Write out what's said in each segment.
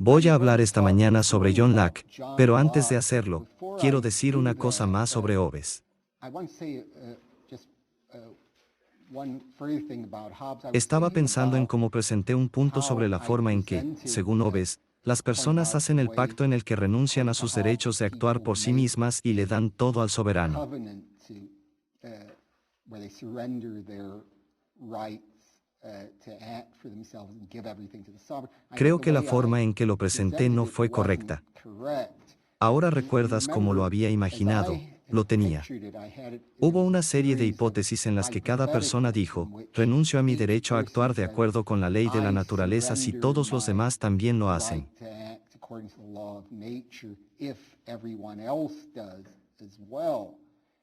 Voy a hablar esta mañana sobre John Locke, pero antes de hacerlo, quiero decir una cosa más sobre Hobbes. Estaba pensando en cómo presenté un punto sobre la forma en que, según Hobbes, las personas hacen el pacto en el que renuncian a sus derechos de actuar por sí mismas y le dan todo al soberano. Creo que la forma en que lo presenté no fue correcta. Ahora recuerdas cómo lo había imaginado, lo tenía. Hubo una serie de hipótesis en las que cada persona dijo, renuncio a mi derecho a actuar de acuerdo con la ley de la naturaleza si todos los demás también lo hacen.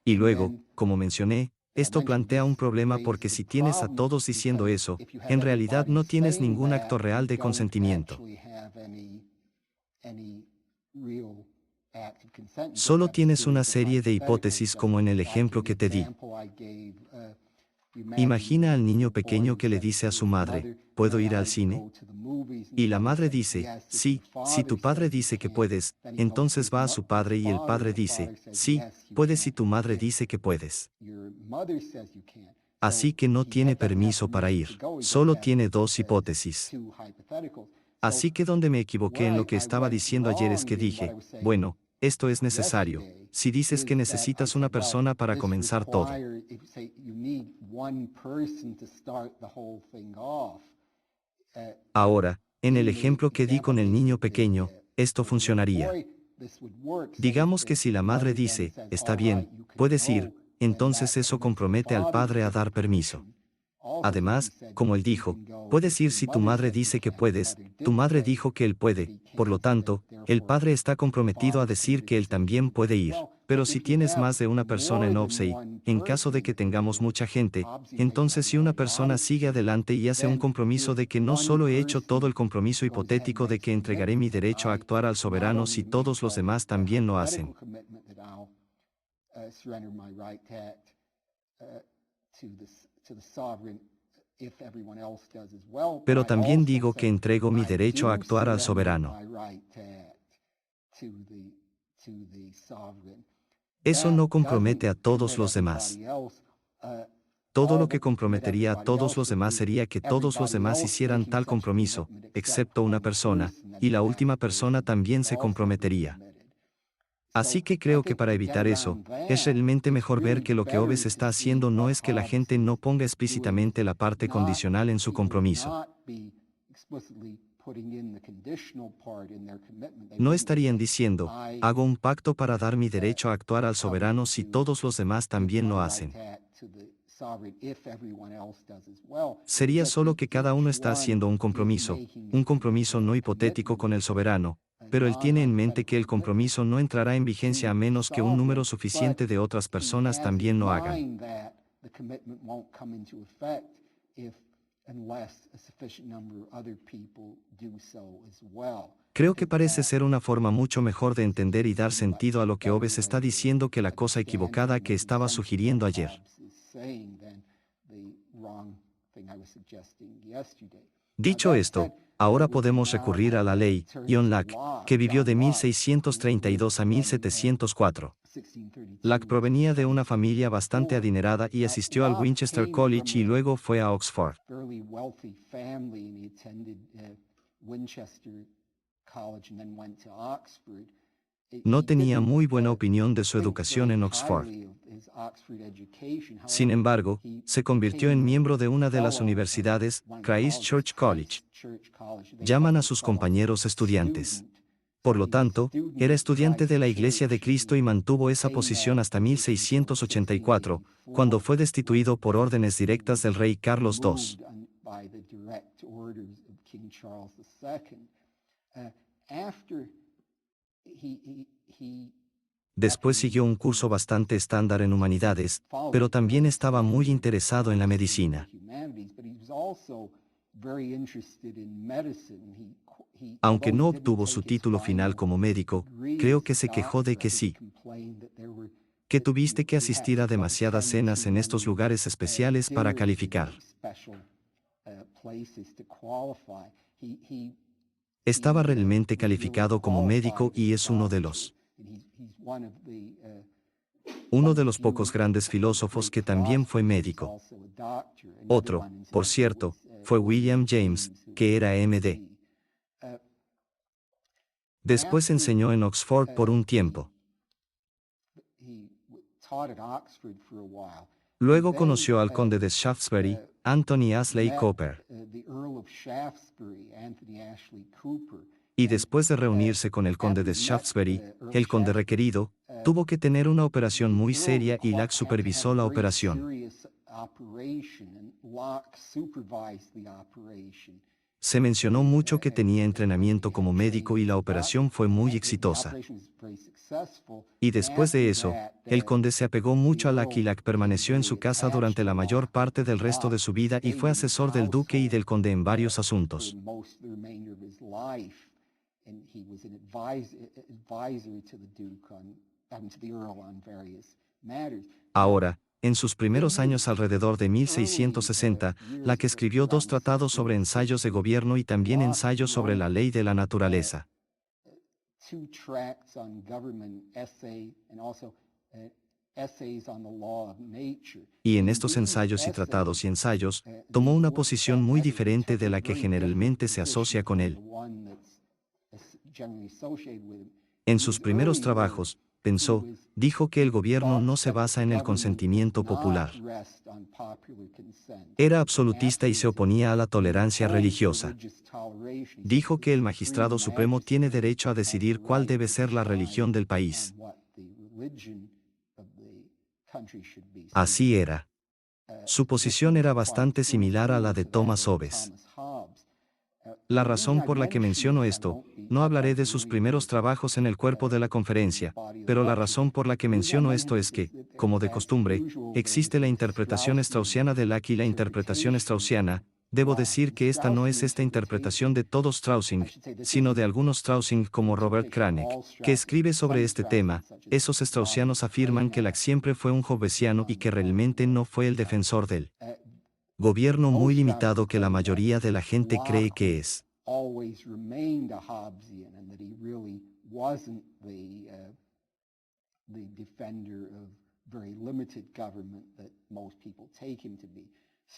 Y luego, como mencioné, esto plantea un problema porque si tienes a todos diciendo eso, en realidad no tienes ningún acto real de consentimiento. Solo tienes una serie de hipótesis como en el ejemplo que te di. Imagina al niño pequeño que le dice a su madre, ¿puedo ir al cine? Y la madre dice, sí, si tu padre dice que puedes, entonces va a su padre y el padre dice, sí, puedes si tu madre dice que puedes. Así que no tiene permiso para ir, solo tiene dos hipótesis. Así que donde me equivoqué en lo que estaba diciendo ayer es que dije, bueno, esto es necesario, si dices que necesitas una persona para comenzar todo. Ahora, en el ejemplo que di con el niño pequeño, esto funcionaría. Digamos que si la madre dice, está bien, puedes ir, entonces eso compromete al padre a dar permiso. Además, como él dijo, puedes ir si tu madre dice que puedes, tu madre dijo que él puede, por lo tanto, el padre está comprometido a decir que él también puede ir. Pero si tienes más de una persona en OPSEI, en caso de que tengamos mucha gente, entonces si una persona sigue adelante y hace un compromiso de que no solo he hecho todo el compromiso hipotético de que entregaré mi derecho a actuar al soberano si todos los demás también lo hacen. Pero también digo que entrego mi derecho a actuar al soberano. Eso no compromete a todos los demás. Todo lo que comprometería a todos los demás sería que todos los demás hicieran tal compromiso, excepto una persona, y la última persona también se comprometería. Así que creo que para evitar eso, es realmente mejor ver que lo que Hobbes está haciendo no es que la gente no ponga explícitamente la parte condicional en su compromiso. No estarían diciendo, hago un pacto para dar mi derecho a actuar al soberano si todos los demás también lo hacen. Sería solo que cada uno está haciendo un compromiso no hipotético con el soberano, pero él tiene en mente que el compromiso no entrará en vigencia a menos que un número suficiente de otras personas también lo hagan. Creo que parece ser una forma mucho mejor de entender y dar sentido a lo que Hobbes está diciendo que la cosa equivocada que estaba sugiriendo ayer. Dicho esto, ahora podemos recurrir a la ley, John Locke, que vivió de 1632 a 1704. Locke provenía de una familia bastante adinerada y asistió al Winchester College y luego fue a Oxford. No tenía muy buena opinión de su educación en Oxford. Sin embargo, se convirtió en miembro de una de las universidades, Christ Church College. Llaman a sus compañeros estudiantes. Por lo tanto, era estudiante de la Iglesia de Cristo y mantuvo esa posición hasta 1684, cuando fue destituido por órdenes directas del rey Carlos II. Después siguió un curso bastante estándar en humanidades, pero también estaba muy interesado en la medicina. Aunque no obtuvo su título final como médico, creo que se quejó de que sí, que tuviste que asistir a demasiadas cenas en estos lugares especiales para calificar. Estaba realmente calificado como médico y es uno de los pocos grandes filósofos que también fue médico. Otro, por cierto, fue William James, que era MD. Después enseñó en Oxford por un tiempo. Luego conoció al conde de Shaftesbury, Anthony Ashley Cooper. Y después de reunirse con el conde de Shaftesbury, el conde requerido, tuvo que tener una operación muy seria y Locke supervisó la operación. Se mencionó mucho que tenía entrenamiento como médico y la operación fue muy exitosa. Y después de eso, el conde se apegó mucho a Locke y Locke permaneció en su casa durante la mayor parte del resto de su vida y fue asesor del duque y del conde en varios asuntos. Ahora, en sus primeros años alrededor de 1660, Locke escribió 2 tratados sobre ensayos de gobierno y también ensayos sobre la ley de la naturaleza. Y en estos ensayos y tratados y ensayos, tomó una posición muy diferente de la que generalmente se asocia con él. En sus primeros trabajos, dijo que el gobierno no se basa en el consentimiento popular. Era absolutista y se oponía a la tolerancia religiosa. Dijo que el magistrado supremo tiene derecho a decidir cuál debe ser la religión del país. Así era. Su posición era bastante similar a la de Thomas Hobbes. La razón por la que menciono esto, no hablaré de sus primeros trabajos en el cuerpo de la conferencia, pero la razón por la que menciono esto es que, como de costumbre, existe la interpretación straussiana de Locke y la interpretación straussiana. Debo decir que esta no es esta interpretación de todo Straussing, sino de algunos Straussing como Robert Cranach, que escribe sobre este tema. Esos straussianos afirman que Locke siempre fue un hobbesiano y que realmente no fue el defensor del gobierno muy limitado que la mayoría de la gente cree que es.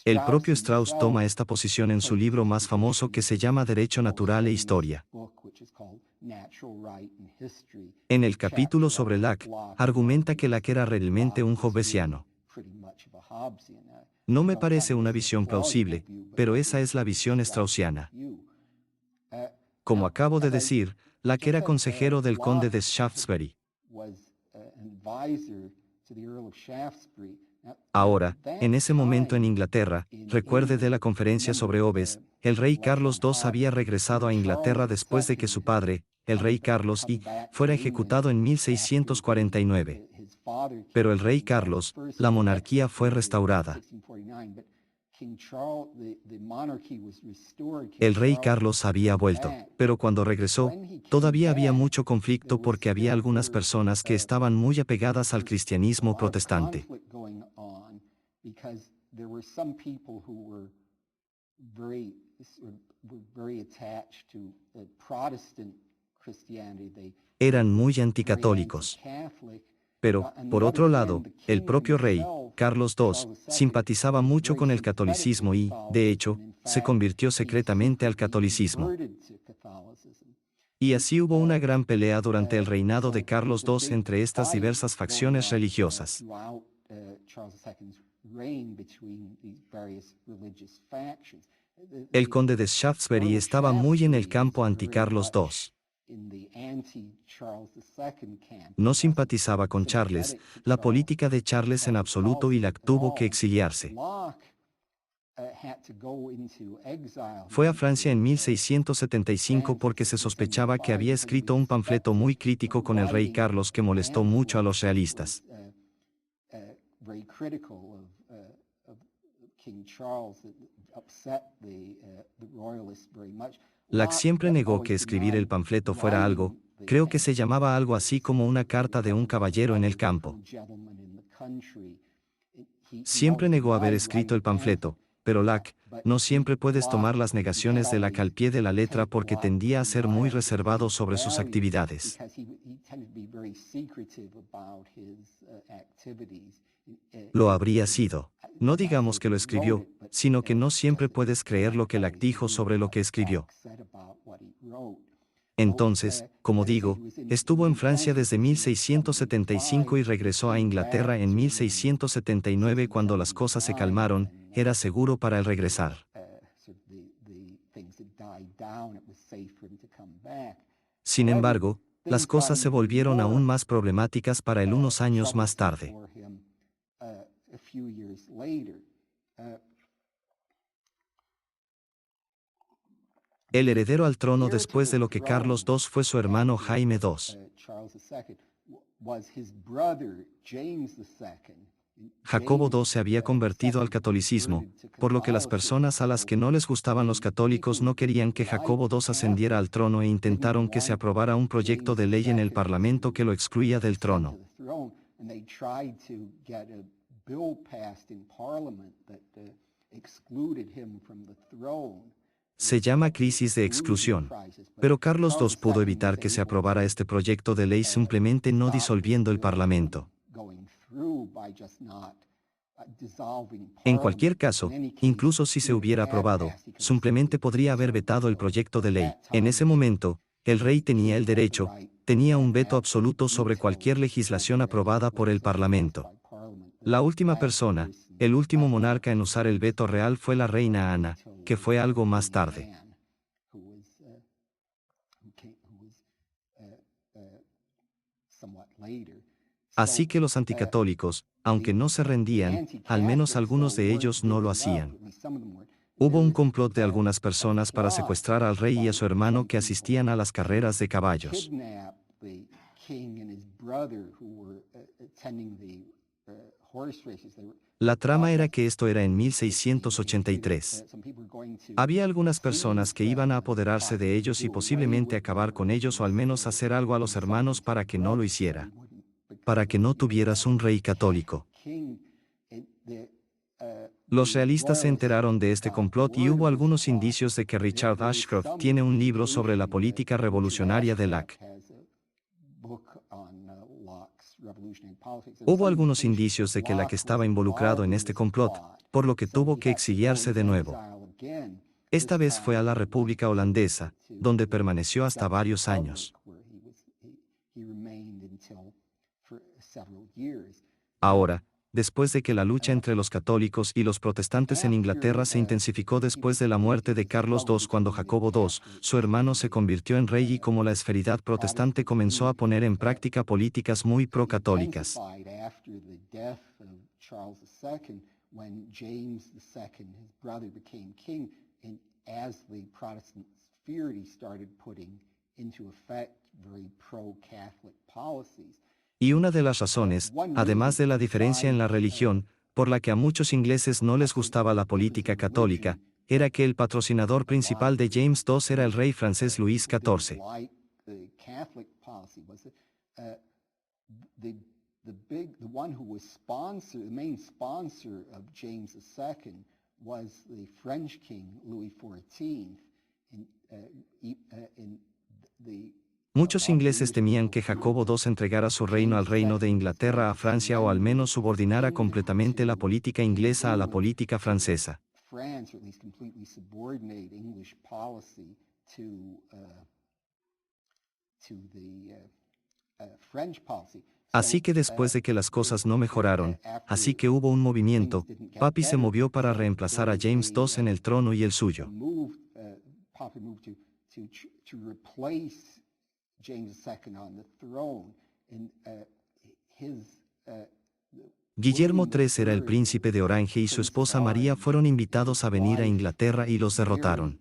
El propio Strauss toma esta posición en su libro más famoso que se llama Derecho Natural e Historia. En el capítulo sobre Locke, argumenta que Locke era realmente un hobbesiano. No me parece una visión plausible, pero esa es la visión straussiana. Como acabo de decir, Locke era consejero del conde de Shaftesbury. Ahora, en ese momento en Inglaterra, recuerde de la conferencia sobre Hobbes, el rey Carlos II había regresado a Inglaterra después de que su padre, el rey Carlos I, fuera ejecutado en 1649. Pero el rey Carlos, la monarquía fue restaurada. El rey Carlos había vuelto, pero cuando regresó, todavía había mucho conflicto porque había algunas personas que estaban muy apegadas al cristianismo protestante. Eran muy anticatólicos. Pero, por otro lado, el propio rey, Carlos II, simpatizaba mucho con el catolicismo y, de hecho, se convirtió secretamente al catolicismo. Y así hubo una gran pelea durante el reinado de Carlos II entre estas diversas facciones religiosas. El conde de Shaftesbury estaba muy en el campo anti-Carlos II. No simpatizaba con Charles, la política de Charles en absoluto y Locke tuvo que exiliarse. Fue a Francia en 1675 porque se sospechaba que había escrito un panfleto muy crítico con el rey Carlos que molestó mucho a los realistas. Locke siempre negó que escribir el panfleto fuera algo, creo que se llamaba algo así como una carta de un caballero en el campo. Siempre negó haber escrito el panfleto, Pero Locke, no siempre puedes tomar las negaciones de Locke al pie de la letra porque tendía a ser muy reservado sobre sus actividades. Lo habría sido. No digamos que lo escribió, sino que no siempre puedes creer lo que Locke dijo sobre lo que escribió. Entonces, como digo, estuvo en Francia desde 1675 y regresó a Inglaterra en 1679 cuando las cosas se calmaron, era seguro para él regresar. Sin embargo, las cosas se volvieron aún más problemáticas para él unos años más tarde. El heredero al trono después de lo que Carlos II fue su hermano Jaime II. Jacobo II se había convertido al catolicismo, por lo que las personas a las que no les gustaban los católicos no querían que Jacobo II ascendiera al trono e intentaron que se aprobara un proyecto de ley en el Parlamento que lo excluía del trono. Se llama crisis de exclusión. Pero Carlos II pudo evitar que se aprobara este proyecto de ley simplemente no disolviendo el Parlamento. En cualquier caso, incluso si se hubiera aprobado, simplemente podría haber vetado el proyecto de ley. En ese momento, el rey tenía el derecho, tenía un veto absoluto sobre cualquier legislación aprobada por el Parlamento. La última persona, el último monarca en usar el veto real fue la reina Ana, que fue algo más tarde. Así que los anticatólicos, aunque no se rendían, al menos algunos de ellos no lo hacían. Hubo un complot de algunas personas para secuestrar al rey y a su hermano que asistían a las carreras de caballos. La trama era que esto era en 1683. Había algunas personas que iban a apoderarse de ellos y posiblemente acabar con ellos o al menos hacer algo a los hermanos para que no lo hiciera. Para que no tuvieras un rey católico. Los realistas se enteraron de este complot y hubo algunos indicios de que Richard Ashcroft tiene un libro sobre la política revolucionaria de Locke. Hubo algunos indicios de que Locke estaba involucrado en este complot, por lo que tuvo que exiliarse de nuevo. Esta vez fue a la República Holandesa, donde permaneció hasta varios años. Ahora, después de que la lucha entre los católicos y los protestantes en Inglaterra se intensificó después de la muerte de Carlos II cuando Jacobo II, su hermano se convirtió en rey y como la esferidad protestante comenzó a poner en práctica políticas muy pro-católicas. Y una de las razones, además de la diferencia en la religión, por la que a muchos ingleses no les gustaba la política católica, era que el patrocinador principal de James II era el rey francés Luis XIV. Muchos ingleses temían que Jacobo II entregara su reino al reino de Inglaterra a Francia o al menos subordinara completamente la política inglesa a la política francesa. Así que después de que las cosas no mejoraron, así que hubo un movimiento, Papi se movió para reemplazar a James II en el trono y el suyo. Guillermo III era el príncipe de Orange y su esposa María fueron invitados a venir a Inglaterra y los derrotaron.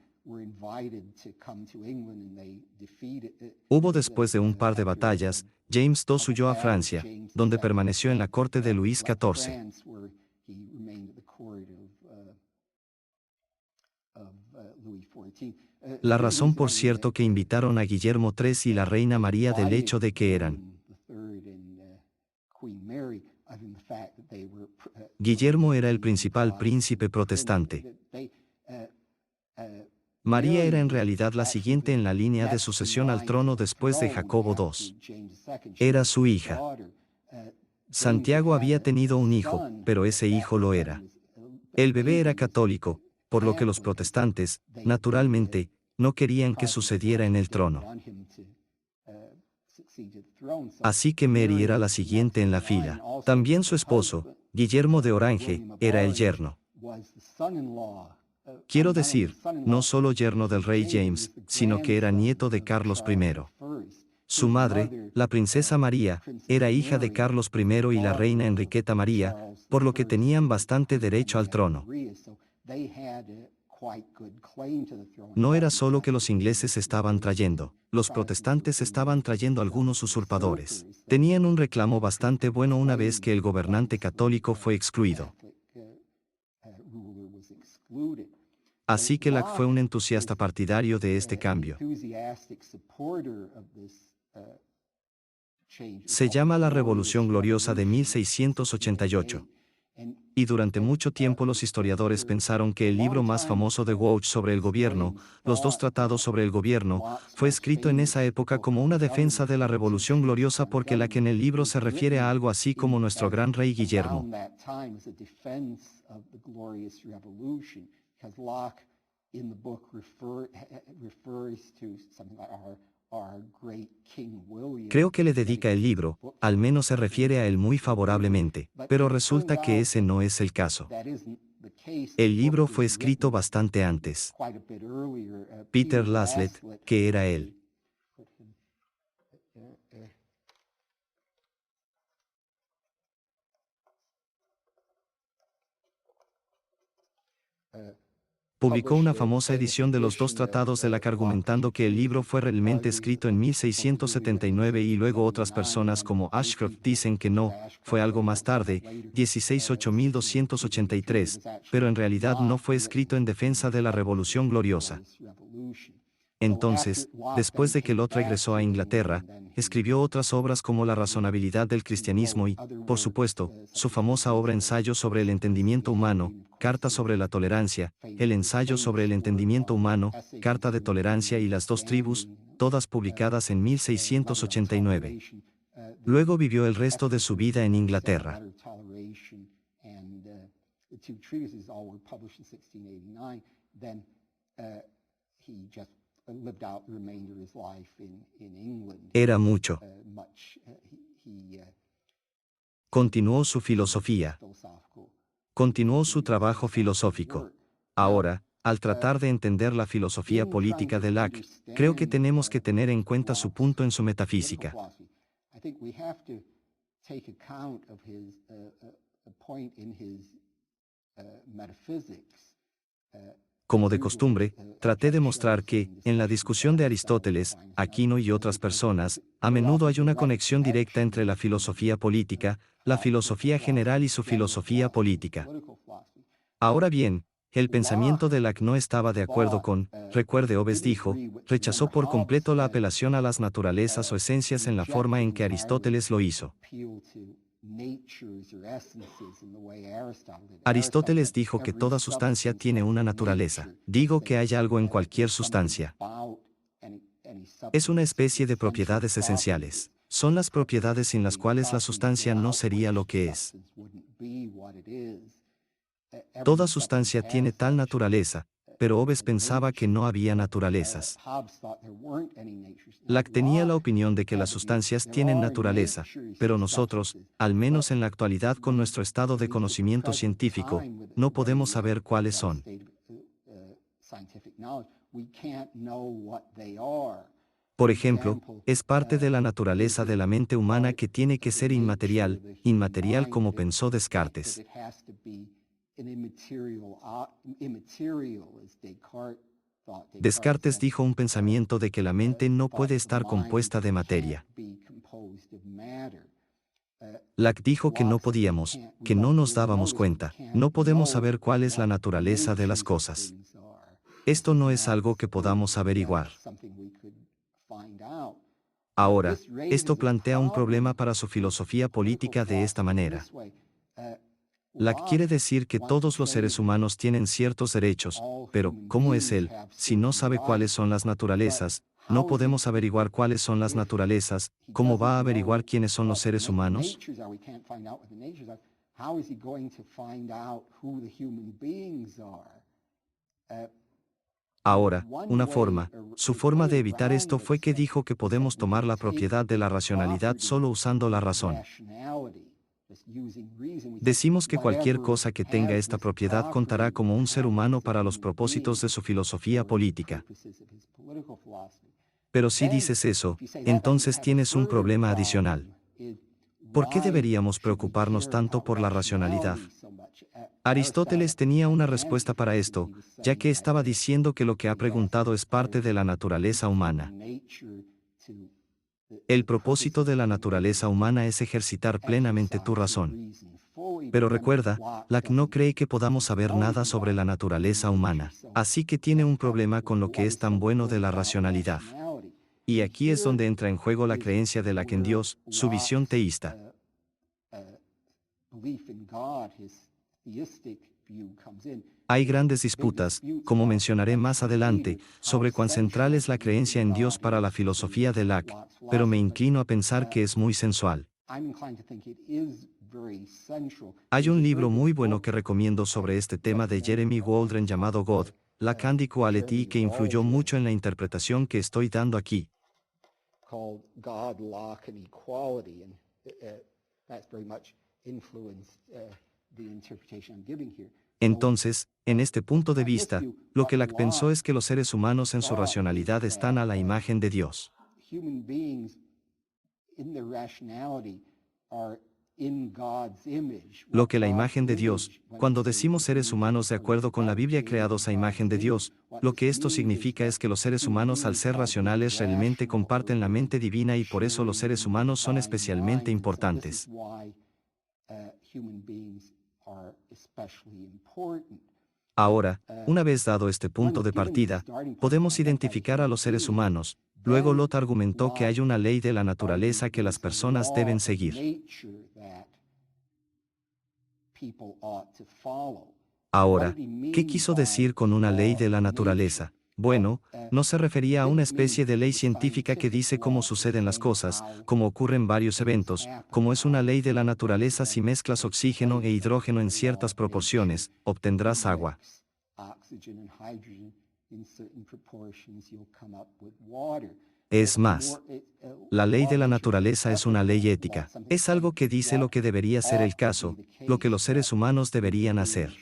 Hubo después de un par de batallas, James II huyó a Francia, donde permaneció en la corte de Luis XIV. La razón por cierto que invitaron a Guillermo III y la reina María del hecho de que eran Guillermo era el principal príncipe protestante. María era en realidad la siguiente en la línea de sucesión al trono después de Jacobo II. Era su hija. Santiago había tenido un hijo, pero ese hijo lo era. El bebé era católico, por lo que los protestantes, naturalmente, no querían que sucediera en el trono. Así que Mary era la siguiente en la fila. También su esposo, Guillermo de Orange, era el yerno. Quiero decir, no solo yerno del rey James, sino que era nieto de Carlos I. Su madre, la princesa María, era hija de Carlos I y la reina Enriqueta María, por lo que tenían bastante derecho al trono. No era solo que los ingleses estaban trayendo, los protestantes estaban trayendo algunos usurpadores. Tenían un reclamo bastante bueno una vez que el gobernante católico fue excluido. Así que Locke fue un entusiasta partidario de este cambio. Se llama la Revolución Gloriosa de 1688. Y durante mucho tiempo los historiadores pensaron que el libro más famoso de Welch sobre el gobierno, los dos tratados sobre el gobierno, fue escrito en esa época como una defensa de la Revolución Gloriosa porque la que en el libro se refiere a algo así como nuestro gran rey Guillermo. Creo que le dedica el libro, al menos se refiere a él muy favorablemente, pero resulta que ese no es el caso. El libro fue escrito bastante antes. Peter Laslett, que era él. Publicó una famosa edición de los dos tratados de Locke argumentando que el libro fue realmente escrito en 1679 y luego otras personas como Ashcroft dicen que no, fue algo más tarde, 168283, pero en realidad no fue escrito en defensa de la Revolución Gloriosa. Entonces, después de que Locke regresó a Inglaterra, escribió otras obras como La razonabilidad del cristianismo y, por supuesto, su famosa obra Ensayo sobre el entendimiento humano, Carta sobre la tolerancia, el Ensayo sobre el entendimiento humano, Carta de tolerancia y Las dos tribus, todas publicadas en 1689. Luego vivió el resto de su vida en Inglaterra. Era mucho. Continuó su filosofía. Continuó su trabajo filosófico. Ahora, al tratar de entender la filosofía política de Locke, creo que tenemos que tener en cuenta su punto en su metafísica. Como de costumbre, traté de mostrar que, en la discusión de Aristóteles, Aquino y otras personas, a menudo hay una conexión directa entre la filosofía política, la filosofía general y su filosofía política. Ahora bien, el pensamiento de Locke no estaba de acuerdo con, recuerde Hobbes dijo, rechazó por completo la apelación a las naturalezas o esencias en la forma en que Aristóteles lo hizo. Aristóteles dijo que toda sustancia tiene una naturaleza. Digo que hay algo en cualquier sustancia. Es una especie de propiedades esenciales. Son las propiedades sin las cuales la sustancia no sería lo que es. Toda sustancia tiene tal naturaleza, pero Hobbes pensaba que no había naturalezas. Locke tenía la opinión de que las sustancias tienen naturaleza, pero nosotros, al menos en la actualidad con nuestro estado de conocimiento científico, no podemos saber cuáles son. Por ejemplo, es parte de la naturaleza de la mente humana que tiene que ser inmaterial, inmaterial como pensó Descartes. Descartes dijo un pensamiento de que la mente no puede estar compuesta de materia. Locke dijo que no podíamos, que no nos dábamos cuenta, no podemos saber cuál es la naturaleza de las cosas. Esto no es algo que podamos averiguar. Ahora, esto plantea un problema para su filosofía política de esta manera. Locke quiere decir que todos los seres humanos tienen ciertos derechos, pero, ¿cómo es él, si no sabe cuáles son las naturalezas? No podemos averiguar cuáles son las naturalezas. ¿Cómo va a averiguar quiénes son los seres humanos? Ahora, su forma de evitar esto fue que dijo que podemos tomar la propiedad de la racionalidad solo usando la razón. Decimos que cualquier cosa que tenga esta propiedad contará como un ser humano para los propósitos de su filosofía política. Pero si dices eso, entonces tienes un problema adicional. ¿Por qué deberíamos preocuparnos tanto por la racionalidad? Aristóteles tenía una respuesta para esto, ya que estaba diciendo que lo que ha preguntado es parte de la naturaleza humana. El propósito de la naturaleza humana es ejercitar plenamente tu razón. Pero recuerda, Locke no cree que podamos saber nada sobre la naturaleza humana, así que tiene un problema con lo que es tan bueno de la racionalidad. Y aquí es donde entra en juego la creencia de Locke en Dios, su visión teísta. Hay grandes disputas, como mencionaré más adelante, sobre cuán central es la creencia en Dios para la filosofía de Locke, pero me inclino a pensar que es muy sensual. Hay un libro muy bueno que recomiendo sobre este tema de Jeremy Waldron llamado God, Locke and Equality, que influyó mucho en la interpretación que estoy dando aquí. Entonces, en este punto de vista, lo que Locke pensó es que los seres humanos en su racionalidad están a la imagen de Dios. Lo que la imagen de Dios, cuando decimos seres humanos de acuerdo con la Biblia creados a imagen de Dios, lo que esto significa es que los seres humanos al ser racionales realmente comparten la mente divina y por eso los seres humanos son especialmente importantes. Ahora, una vez dado este punto de partida, podemos identificar a los seres humanos. Luego Locke argumentó que hay una ley de la naturaleza que las personas deben seguir. Ahora, ¿qué quiso decir con una ley de la naturaleza? Bueno, no se refería a una especie de ley científica que dice cómo suceden las cosas, cómo ocurren varios eventos, como es una ley de la naturaleza: si mezclas oxígeno e hidrógeno en ciertas proporciones, obtendrás agua. Es más, la ley de la naturaleza es una ley ética. Es algo que dice lo que debería ser el caso, lo que los seres humanos deberían hacer.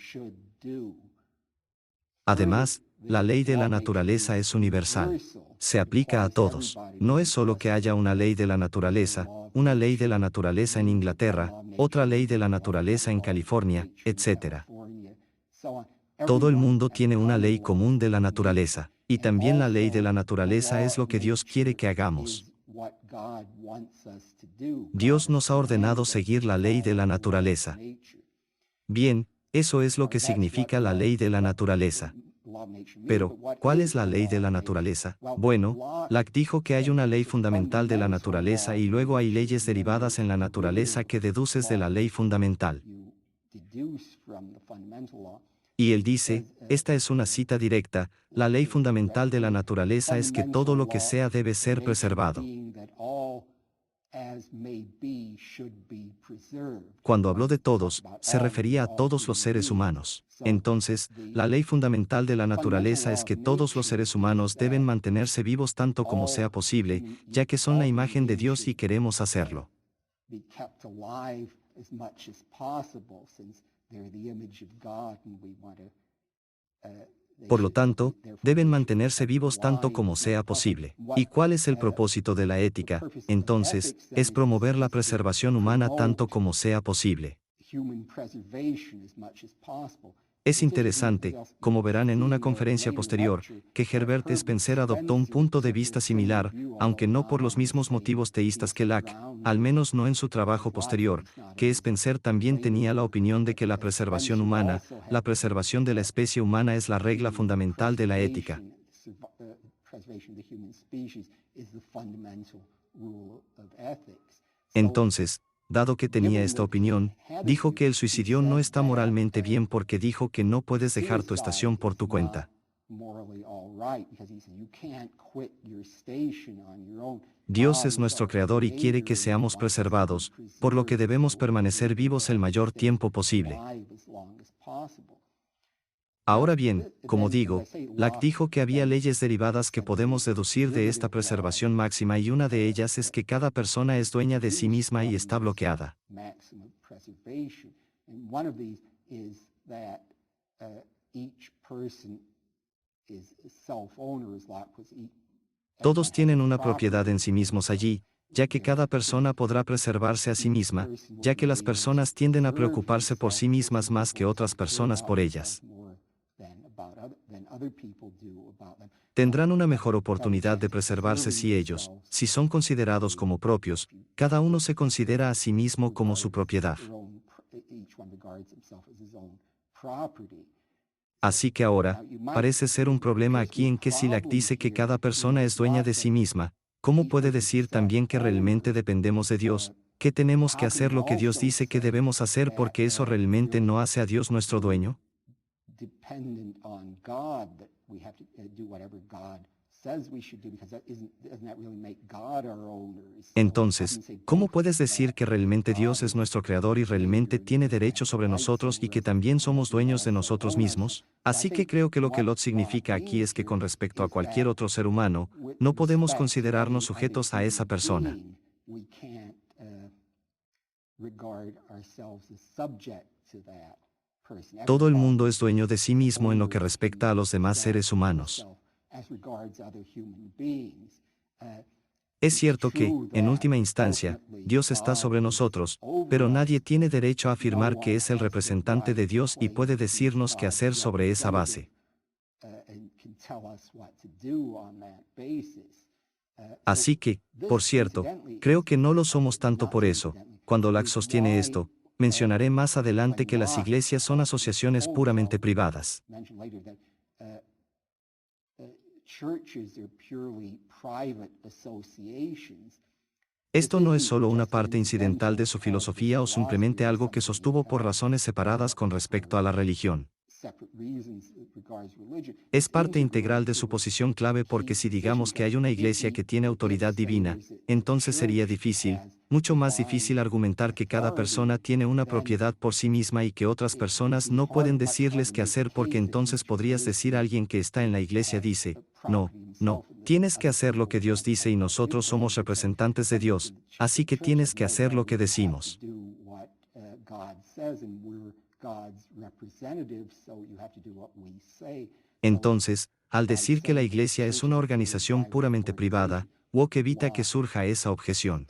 Además, la ley de la naturaleza es universal. Se aplica a todos. No es solo que haya una ley de la naturaleza en Inglaterra, otra ley de la naturaleza en California, etc. Todo el mundo tiene una ley común de la naturaleza, y también la ley de la naturaleza es lo que Dios quiere que hagamos. Dios nos ha ordenado seguir la ley de la naturaleza. Bien, eso es lo que significa la ley de la naturaleza. Pero, ¿cuál es la ley de la naturaleza? Bueno, Locke dijo que hay una ley fundamental de la naturaleza y luego hay leyes derivadas en la naturaleza que deduces de la ley fundamental. Y él dice, esta es una cita directa: la ley fundamental de la naturaleza es que todo lo que sea debe ser preservado. Cuando habló de todos, se refería a todos los seres humanos. Entonces, la ley fundamental de la naturaleza es que todos los seres humanos deben mantenerse vivos tanto como sea posible, ya que son la imagen de Dios y queremos hacerlo. Por lo tanto, deben mantenerse vivos tanto como sea posible. ¿Y cuál es el propósito de la ética? Entonces, es promover la preservación humana tanto como sea posible. Es interesante, como verán en una conferencia posterior, que Herbert Spencer adoptó un punto de vista similar, aunque no por los mismos motivos teístas que Locke, al menos no en su trabajo posterior, que Spencer también tenía la opinión de que la preservación humana, la preservación de la especie humana es la regla fundamental de la ética. Entonces, dado que tenía esta opinión, dijo que el suicidio no está moralmente bien porque dijo que no puedes dejar tu estación por tu cuenta. Dios es nuestro Creador y quiere que seamos preservados, por lo que debemos permanecer vivos el mayor tiempo posible. Ahora bien, como digo, Locke dijo que había leyes derivadas que podemos deducir de esta preservación máxima y una de ellas es que cada persona es dueña de sí misma y está bloqueada. Todos tienen una propiedad en sí mismos allí, ya que cada persona podrá preservarse a sí misma, ya que las personas tienden a preocuparse por sí mismas más que otras personas por ellas. Tendrán una mejor oportunidad de preservarse si ellos, si son considerados como propios, cada uno se considera a sí mismo como su propiedad. Así que ahora, parece ser un problema aquí en que si Locke dice que cada persona es dueña de sí misma, ¿cómo puede decir también que realmente dependemos de Dios, que tenemos que hacer lo que Dios dice que debemos hacer porque eso realmente no hace a Dios nuestro dueño? Entonces, ¿cómo puedes decir que realmente Dios es nuestro creador y realmente tiene derecho sobre nosotros y que también somos dueños de nosotros mismos? Así que creo que lo que Lot significa aquí es que con respecto a cualquier otro ser humano, no podemos considerarnos sujetos a esa persona. Todo el mundo es dueño de sí mismo en lo que respecta a los demás seres humanos. Es cierto que, en última instancia, Dios está sobre nosotros, pero nadie tiene derecho a afirmar que es el representante de Dios y puede decirnos qué hacer sobre esa base. Así que, por cierto, creo que no lo somos tanto por eso. Cuando Locke sostiene esto, mencionaré más adelante que las iglesias son asociaciones puramente privadas. Esto no es solo una parte incidental de su filosofía o simplemente algo que sostuvo por razones separadas con respecto a la religión. Es parte integral de su posición clave porque si digamos que hay una iglesia que tiene autoridad divina, entonces sería difícil, mucho más difícil argumentar que cada persona tiene una propiedad por sí misma y que otras personas no pueden decirles qué hacer porque entonces podrías decir a alguien que está en la iglesia dice, no, tienes que hacer lo que Dios dice y nosotros somos representantes de Dios, así que tienes que hacer lo que decimos. Entonces, al decir que la iglesia es una organización puramente privada, Locke evita que surja esa objeción.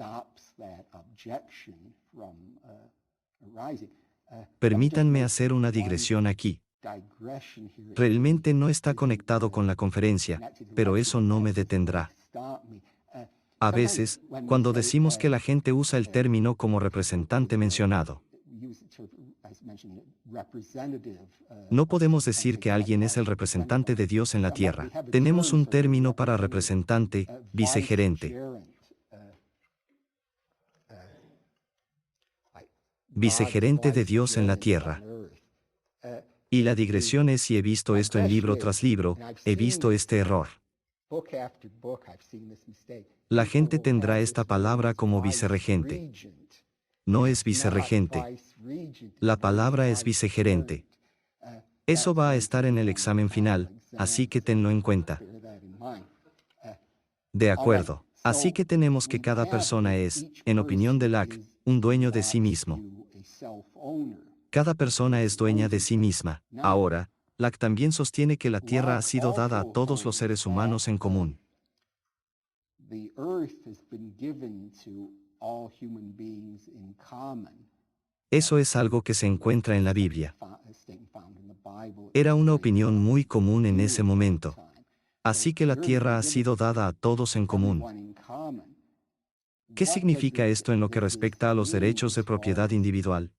Permítanme hacer una digresión aquí. Realmente no está conectado con la conferencia, pero eso no me detendrá. A veces, cuando decimos que la gente usa el término como representante mencionado, no podemos decir que alguien es el representante de Dios en la tierra. Tenemos un término para representante, vicegerente. Vicegerente de Dios en la tierra. Y la digresión es si he visto esto en libro tras libro, he visto este error. La gente tendrá esta palabra como vicerregente. No es vicerregente. La palabra es vicegerente. Eso va a estar en el examen final, así que tenlo en cuenta. De acuerdo. Así que tenemos que cada persona es, en opinión de Locke, un dueño de sí mismo. Cada persona es dueña de sí misma. Ahora, Locke también sostiene que la tierra ha sido dada a todos los seres humanos en común. Eso es algo que se encuentra en la Biblia. Era una opinión muy común en ese momento. Así que la tierra ha sido dada a todos en común. ¿Qué significa esto en lo que respecta a los derechos de propiedad individual?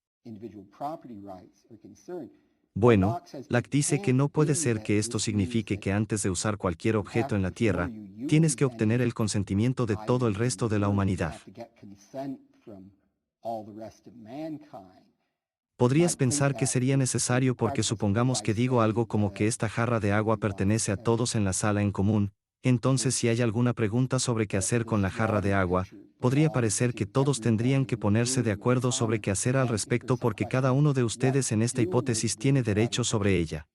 Bueno, Locke dice que no puede ser que esto signifique que antes de usar cualquier objeto en la tierra, tienes que obtener el consentimiento de todo el resto de la humanidad. Podrías pensar que sería necesario porque supongamos que digo algo como que esta jarra de agua pertenece a todos en la sala en común, entonces si hay alguna pregunta sobre qué hacer con la jarra de agua, podría parecer que todos tendrían que ponerse de acuerdo sobre qué hacer al respecto porque cada uno de ustedes en esta hipótesis tiene derecho sobre ella.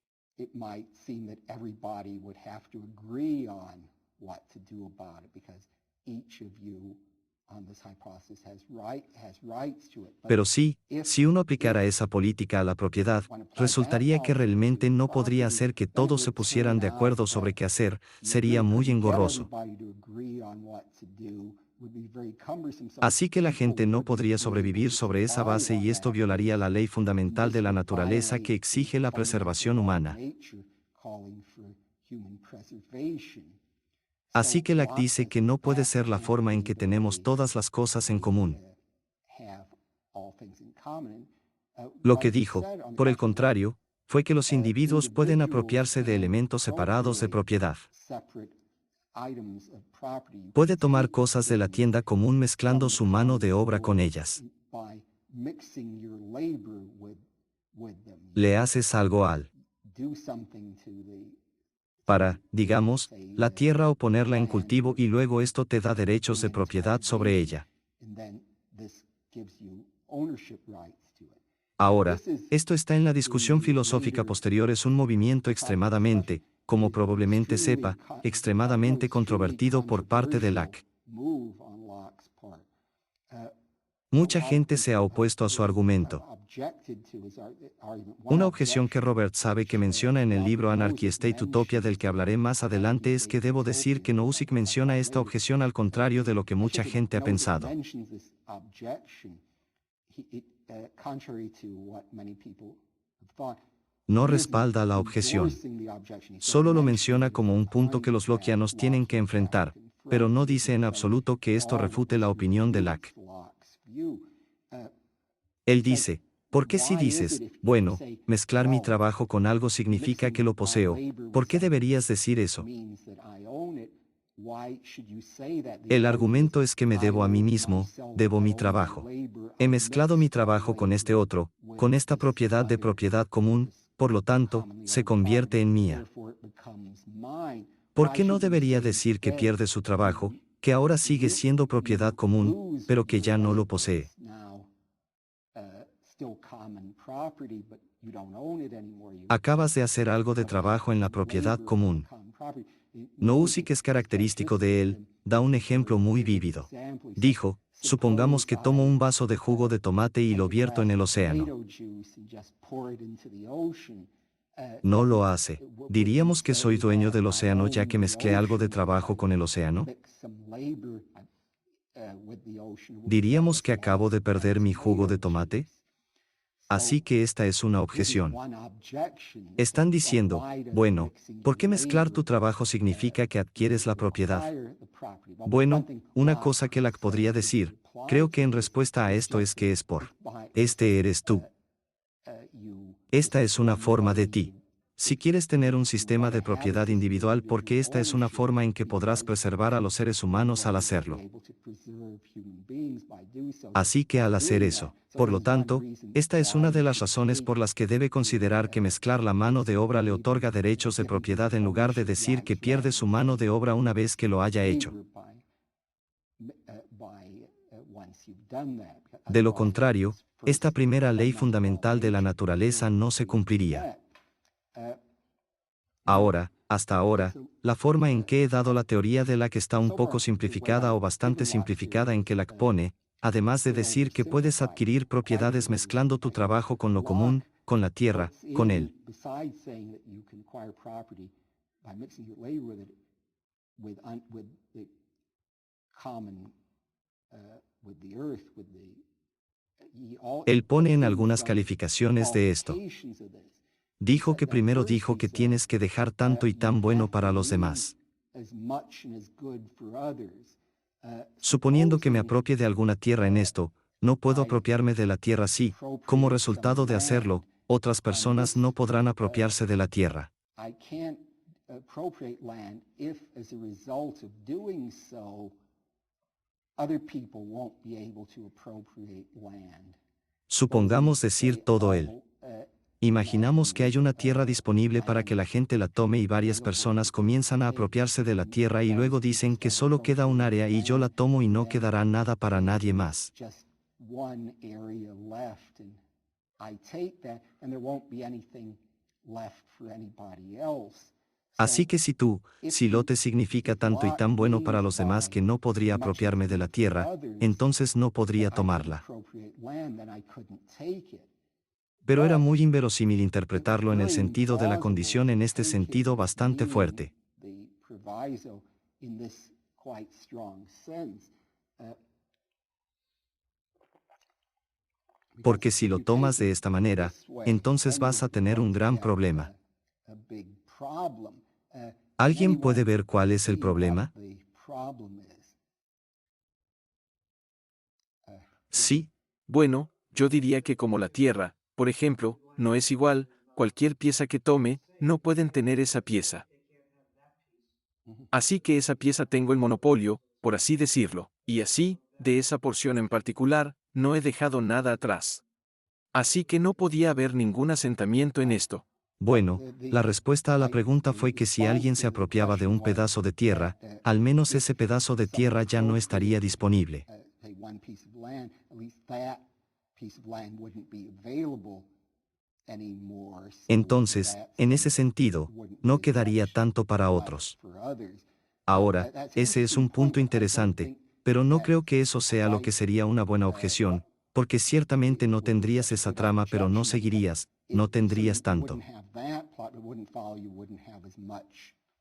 Pero sí, si uno aplicara esa política a la propiedad, resultaría que realmente no podría hacer que todos se pusieran de acuerdo sobre qué hacer, sería muy engorroso. Así que la gente no podría sobrevivir sobre esa base y esto violaría la ley fundamental de la naturaleza que exige la preservación humana. Así que Locke dice que no puede ser la forma en que tenemos todas las cosas en común. Lo que dijo, por el contrario, fue que los individuos pueden apropiarse de elementos separados de propiedad. Puede tomar cosas de la tienda común mezclando su mano de obra con ellas. Le haces algo para, digamos, la tierra o ponerla en cultivo y luego esto te da derechos de propiedad sobre ella. Ahora, esto está en la discusión filosófica posterior, es un movimiento extremadamente, como probablemente sepa, extremadamente controvertido por parte de Locke. Mucha gente se ha opuesto a su argumento. Una objeción que Robert sabe que menciona en el libro Anarchy State Utopia del que hablaré más adelante es que debo decir que Nozick menciona esta objeción al contrario de lo que mucha gente ha pensado. No respalda la objeción. Solo lo menciona como un punto que los lockeanos tienen que enfrentar, pero no dice en absoluto que esto refute la opinión de Locke. Él dice, ¿por qué si dices, bueno, mezclar mi trabajo con algo significa que lo poseo? ¿Por qué deberías decir eso? El argumento es que me debo a mí mismo, debo mi trabajo. He mezclado mi trabajo con este otro, con esta propiedad de propiedad común, por lo tanto, se convierte en mía. ¿Por qué no debería decir que pierde su trabajo, que ahora sigue siendo propiedad común, pero que ya no lo posee? Acabas de hacer algo de trabajo en la propiedad común. Nozick es característico de él, da un ejemplo muy vívido. Dijo, supongamos que tomo un vaso de jugo de tomate y lo vierto en el océano. No lo hace. ¿Diríamos que soy dueño del océano ya que mezclé algo de trabajo con el océano? ¿Diríamos que acabo de perder mi jugo de tomate? Así que esta es una objeción. Están diciendo, bueno, ¿por qué mezclar tu trabajo significa que adquieres la propiedad? Bueno, una cosa que Locke podría decir, creo que en respuesta a esto es que es por, este eres tú. Esta es una forma de ti. Si quieres tener un sistema de propiedad individual, porque esta es una forma en que podrás preservar a los seres humanos al hacerlo. Así que al hacer eso, por lo tanto, esta es una de las razones por las que debe considerar que mezclar la mano de obra le otorga derechos de propiedad en lugar de decir que pierde su mano de obra una vez que lo haya hecho. De lo contrario, esta primera ley fundamental de la naturaleza no se cumpliría. Ahora, hasta ahora, la forma en que he dado la teoría de Locke está un poco simplificada o bastante simplificada en que Locke pone, además de decir que puedes adquirir propiedades mezclando tu trabajo con lo común, con la tierra, con él. Él pone en algunas calificaciones de esto. Dijo que primero dijo que tienes que dejar tanto y tan bueno para los demás. Suponiendo que me apropie de alguna tierra en esto, no puedo apropiarme de la tierra si, como resultado de hacerlo, otras personas no podrán apropiarse de la tierra. Supongamos decir todo él. Imaginamos que hay una tierra disponible para que la gente la tome y varias personas comienzan a apropiarse de la tierra y luego dicen que solo queda un área y yo la tomo y no quedará nada para nadie más. Así que si lote significa tanto y tan bueno para los demás que no podría apropiarme de la tierra, entonces no podría tomarla. Pero era muy inverosímil interpretarlo en el sentido de la condición en este sentido bastante fuerte. Porque si lo tomas de esta manera, entonces vas a tener un gran problema. ¿Alguien puede ver cuál es el problema? Sí. Bueno, yo diría que como la Tierra, por ejemplo, no es igual, cualquier pieza que tome, no pueden tener esa pieza. Así que esa pieza tengo el monopolio, por así decirlo, y así, de esa porción en particular, no he dejado nada atrás. Así que no podía haber ningún asentamiento en esto. Bueno, la respuesta a la pregunta fue que si alguien se apropiaba de un pedazo de tierra, al menos ese pedazo de tierra ya no estaría disponible. Entonces, en ese sentido, no quedaría tanto para otros. Ahora, ese es un punto interesante, pero no creo que eso sea lo que sería una buena objeción, porque ciertamente no tendrías esa trama pero no seguirías, no tendrías tanto.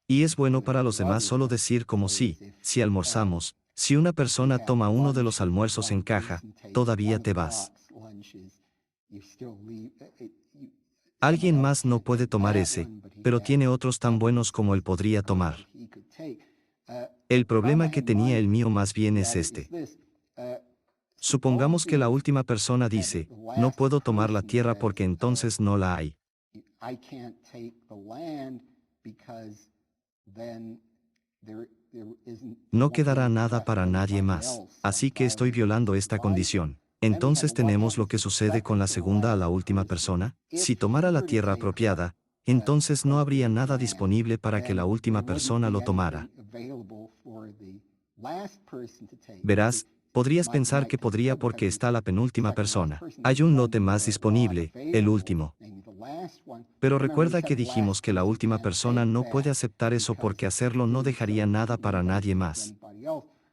Y es bueno para los demás solo decir como si almorzamos, si una persona toma uno de los almuerzos en caja, todavía te vas. Alguien más no puede tomar ese, pero tiene otros tan buenos como él podría tomar. El problema que tenía el mío más bien es este. Supongamos que la última persona dice, no puedo tomar la tierra porque entonces no la hay. No quedará nada para nadie más, así que estoy violando esta condición. Entonces tenemos lo que sucede con la segunda a la última persona. Si tomara la tierra apropiada, entonces no habría nada disponible para que la última persona lo tomara. Verás, podrías pensar que podría porque está la penúltima persona. Hay un lote más disponible, el último. Pero recuerda que dijimos que la última persona no puede aceptar eso porque hacerlo no dejaría nada para nadie más.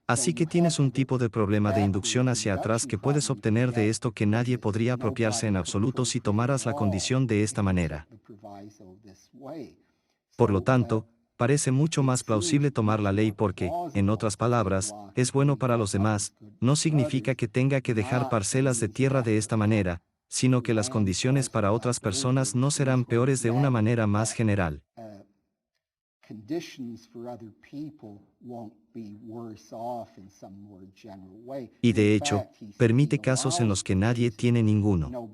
Así que tienes un tipo de problema de inducción hacia atrás que puedes obtener de esto que nadie podría apropiarse en absoluto si tomaras la condición de esta manera. Por lo tanto, parece mucho más plausible tomar la ley porque, en otras palabras, es bueno para los demás, no significa que tenga que dejar parcelas de tierra de esta manera, sino que las condiciones para otras personas no serán peores de una manera más general. Y de hecho, permite casos en los que nadie tiene ninguno.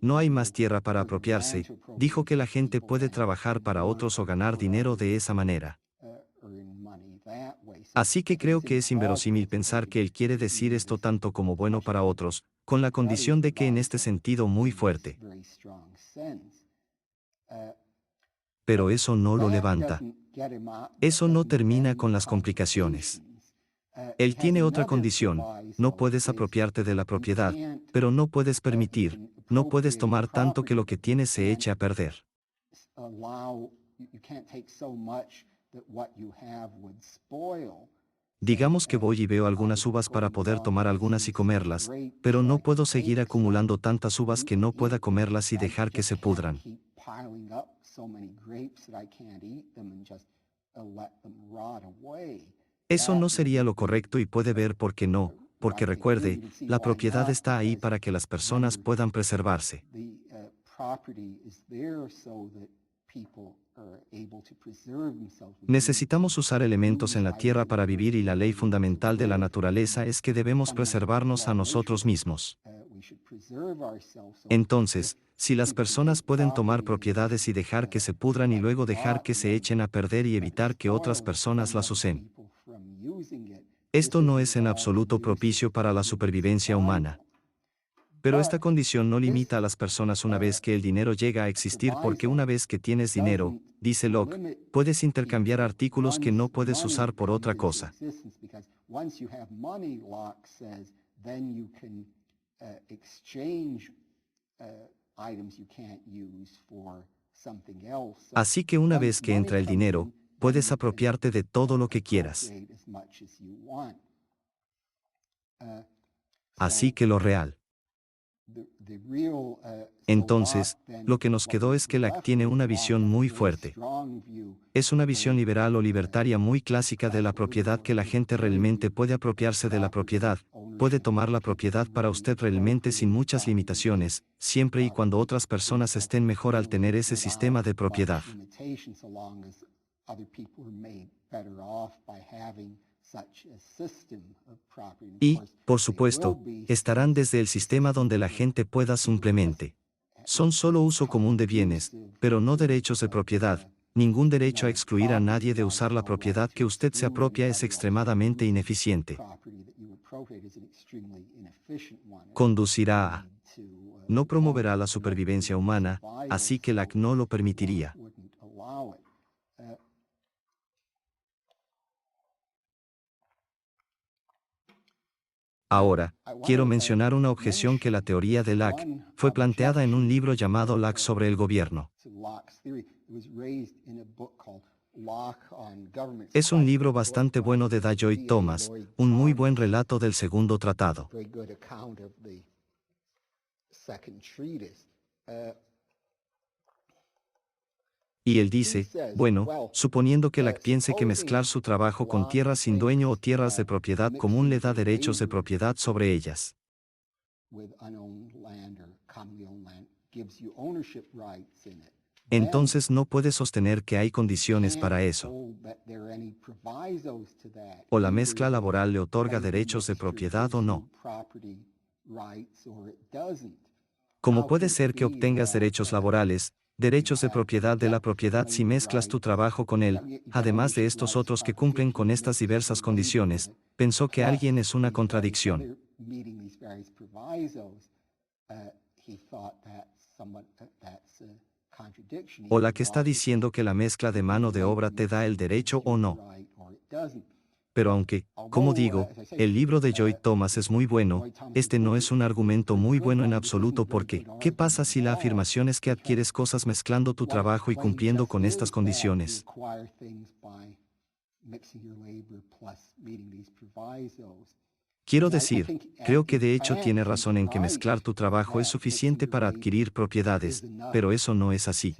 No hay más tierra para apropiarse, dijo que la gente puede trabajar para otros o ganar dinero de esa manera. Así que creo que es inverosímil pensar que él quiere decir esto tanto como bueno para otros, con la condición de que en este sentido muy fuerte. Pero eso no lo levanta. Eso no termina con las complicaciones. Él tiene otra condición, no puedes apropiarte de la propiedad, pero no puedes permitir, no puedes tomar tanto que lo que tienes se eche a perder. Digamos que voy y veo algunas uvas para poder tomar algunas y comerlas, pero no puedo seguir acumulando tantas uvas que no pueda comerlas y dejar que se pudran. Eso no sería lo correcto y puede ver por qué no, porque recuerde, la propiedad está ahí para que las personas puedan preservarse. Necesitamos usar elementos en la tierra para vivir y la ley fundamental de la naturaleza es que debemos preservarnos a nosotros mismos. Entonces, si las personas pueden tomar propiedades y dejar que se pudran y luego dejar que se echen a perder y evitar que otras personas las usen, Esto no es en absoluto propicio para la supervivencia humana. Pero esta condición no limita a las personas una vez que el dinero llega a existir, porque una vez que tienes dinero, dice Locke, puedes intercambiar artículos que no puedes usar por otra cosa. Así que una vez que entra el dinero, puedes apropiarte de todo lo que quieras. Así que lo real. Entonces, lo que nos quedó es que Locke tiene una visión muy fuerte. Es una visión liberal o libertaria muy clásica de la propiedad, que la gente realmente puede apropiarse de la propiedad, puede tomar la propiedad para usted realmente sin muchas limitaciones, siempre y cuando otras personas estén mejor al tener ese sistema de propiedad. Y, por supuesto, estarán desde el sistema donde la gente pueda simplemente. Son solo uso común de bienes, pero no derechos de propiedad. Ningún derecho a excluir a nadie de usar la propiedad que usted se apropia es extremadamente ineficiente. Conducirá a. No promoverá la supervivencia humana, así que Locke no lo permitiría. Ahora, quiero mencionar una objeción que la teoría de Locke fue planteada en un libro llamado Locke sobre el gobierno. Es un libro bastante bueno de D. Lloyd Thomas, un muy buen relato del segundo tratado. Y él dice, bueno, suponiendo que Locke piense que mezclar su trabajo con tierras sin dueño o tierras de propiedad común le da derechos de propiedad sobre ellas. Entonces no puede sostener que hay condiciones para eso. O la mezcla laboral le otorga derechos de propiedad o no. ¿Cómo puede ser que obtengas derechos laborales, derechos de propiedad de la propiedad si mezclas tu trabajo con él, además de estos otros que cumplen con estas diversas condiciones? Pensó que alguien es una contradicción. O la que está diciendo que la mezcla de mano de obra te da el derecho o no. Pero aunque, como digo, el libro de Lloyd Thomas es muy bueno, este no es un argumento muy bueno en absoluto, porque, ¿qué pasa si la afirmación es que adquieres cosas mezclando tu trabajo y cumpliendo con estas condiciones? Quiero decir, creo que de hecho tiene razón en que mezclar tu trabajo es suficiente para adquirir propiedades, pero eso no es así.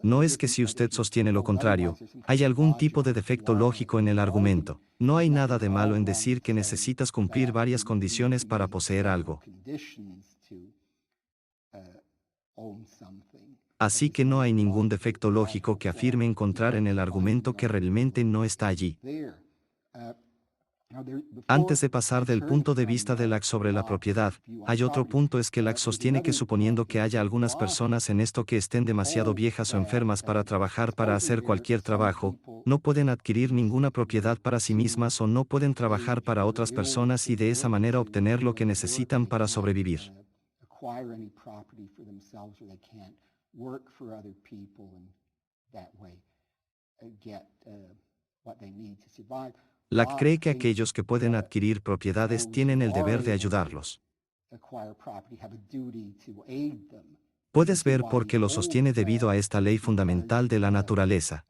No es que si usted sostiene lo contrario, hay algún tipo de defecto lógico en el argumento. No hay nada de malo en decir que necesitas cumplir varias condiciones para poseer algo. Así que no hay ningún defecto lógico que afirme encontrar en el argumento que realmente no está allí. Antes de pasar del punto de vista de Locke sobre la propiedad, hay otro punto, es que Locke sostiene que suponiendo que haya algunas personas en esto que estén demasiado viejas o enfermas para trabajar, para hacer cualquier trabajo, no pueden adquirir ninguna propiedad para sí mismas o no pueden trabajar para otras personas y de esa manera obtener lo que necesitan para sobrevivir. Locke cree que aquellos que pueden adquirir propiedades tienen el deber de ayudarlos. Puedes ver por qué lo sostiene debido a esta ley fundamental de la naturaleza.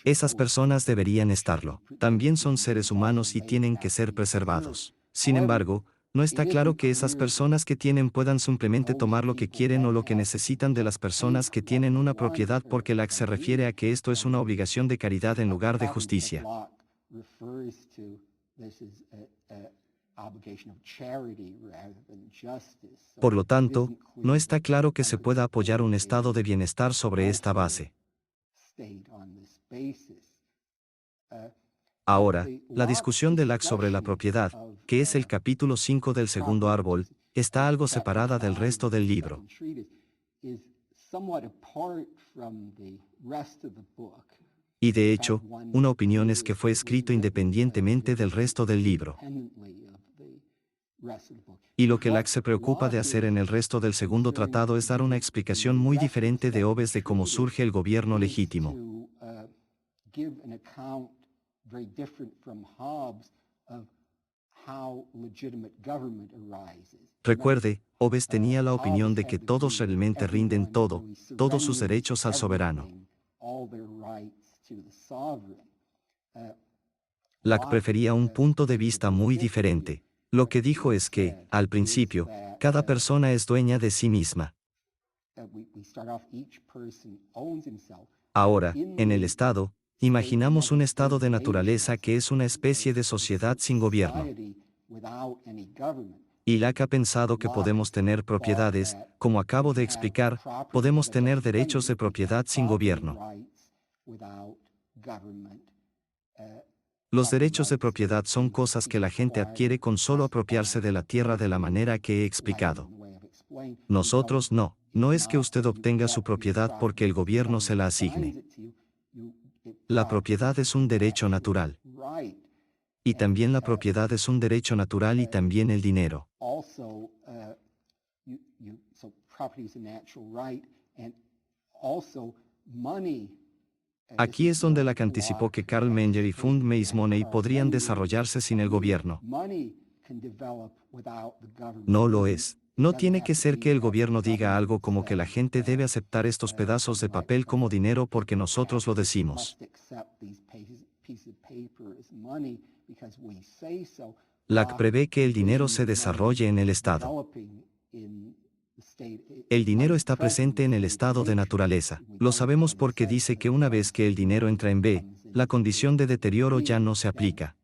Esas personas deberían estarlo. También son seres humanos y tienen que ser preservados. Sin embargo, no está claro que esas personas que tienen puedan simplemente tomar lo que quieren o lo que necesitan de las personas que tienen una propiedad, porque Locke se refiere a que esto es una obligación de caridad en lugar de justicia. Por lo tanto, no está claro que se pueda apoyar un estado de bienestar sobre esta base. Ahora, la discusión de Locke sobre la propiedad, que es el capítulo 5 del segundo árbol, está algo separada del resto del libro. Y de hecho, una opinión es que fue escrito independientemente del resto del libro. Y lo que Locke se preocupa de hacer en el resto del segundo tratado es dar una explicación muy diferente de Hobbes de cómo surge el gobierno legítimo. Recuerde, Hobbes tenía la opinión de que todos realmente rinden todos sus derechos al soberano. Locke prefería un punto de vista muy diferente. Lo que dijo es que, al principio, cada persona es dueña de sí misma. Ahora, en el Estado, imaginamos un estado de naturaleza que es una especie de sociedad sin gobierno. Y Locke ha pensado que podemos tener propiedades, como acabo de explicar, podemos tener derechos de propiedad sin gobierno. Los derechos de propiedad son cosas que la gente adquiere con solo apropiarse de la tierra de la manera que he explicado. Nosotros no. No es que usted obtenga su propiedad porque el gobierno se la asigne. La propiedad es un derecho natural. Y también la propiedad es un derecho natural y también el dinero. Aquí es donde Locke anticipó que Carl Menger y Fund Mace Money podrían desarrollarse sin el gobierno. No lo es. No tiene que ser que el gobierno diga algo como que la gente debe aceptar estos pedazos de papel como dinero porque nosotros lo decimos. Locke prevé que el dinero se desarrolle en el Estado. El dinero está presente en el estado de naturaleza. Lo sabemos porque dice que una vez que el dinero entra en B, la condición de deterioro ya no se aplica.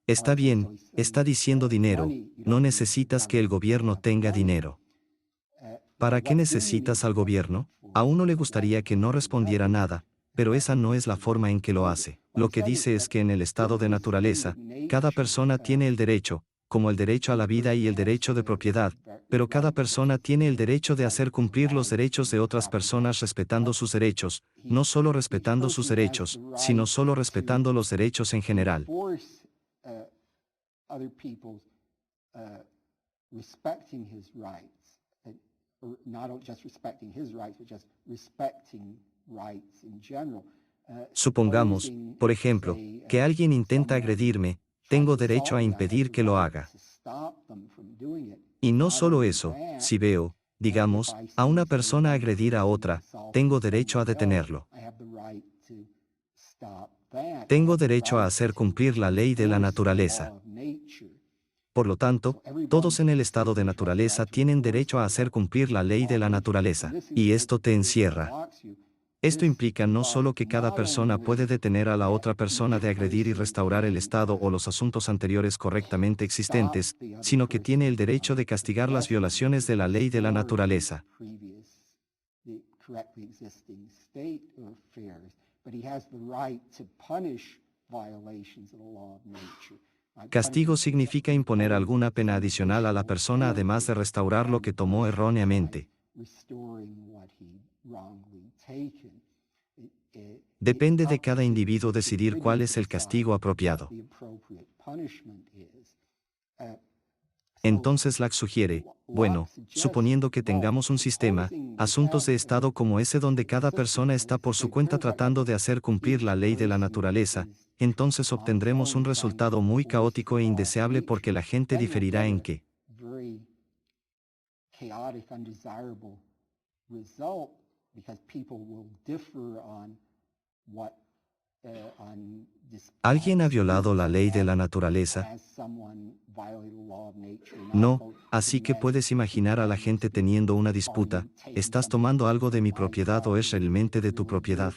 Está bien, está diciendo dinero, no necesitas que el gobierno tenga dinero. ¿Para qué necesitas al gobierno? A uno le gustaría que no respondiera nada, pero esa no es la forma en que lo hace. Lo que dice es que en el estado de naturaleza, cada persona tiene el derecho, como el derecho a la vida y el derecho de propiedad, pero cada persona tiene el derecho de hacer cumplir los derechos de otras personas respetando sus derechos, no solo respetando sus derechos, sino solo respetando los derechos en general. Supongamos, por ejemplo, que alguien intenta agredirme, tengo derecho a impedir que lo haga. Y no solo eso, si veo, digamos, a una persona agredir a otra, tengo derecho a detenerlo. Tengo derecho a hacer cumplir la ley de la naturaleza. Por lo tanto, todos en el estado de naturaleza tienen derecho a hacer cumplir la ley de la naturaleza, y esto te encierra. Esto implica no solo que cada persona puede detener a la otra persona de agredir y restaurar el estado o los asuntos anteriores correctamente existentes, sino que tiene el derecho de castigar las violaciones de la ley de la naturaleza. Castigo significa imponer alguna pena adicional a la persona además de restaurar lo que tomó erróneamente. Depende de cada individuo decidir cuál es el castigo apropiado. Entonces Locke sugiere, bueno, suponiendo que tengamos un sistema, asuntos de Estado como ese donde cada persona está por su cuenta tratando de hacer cumplir la ley de la naturaleza, entonces obtendremos un resultado muy caótico e indeseable porque la gente diferirá en qué. ¿Alguien ha violado la ley de la naturaleza? No, así que puedes imaginar a la gente teniendo una disputa, ¿estás tomando algo de mi propiedad o es realmente de tu propiedad?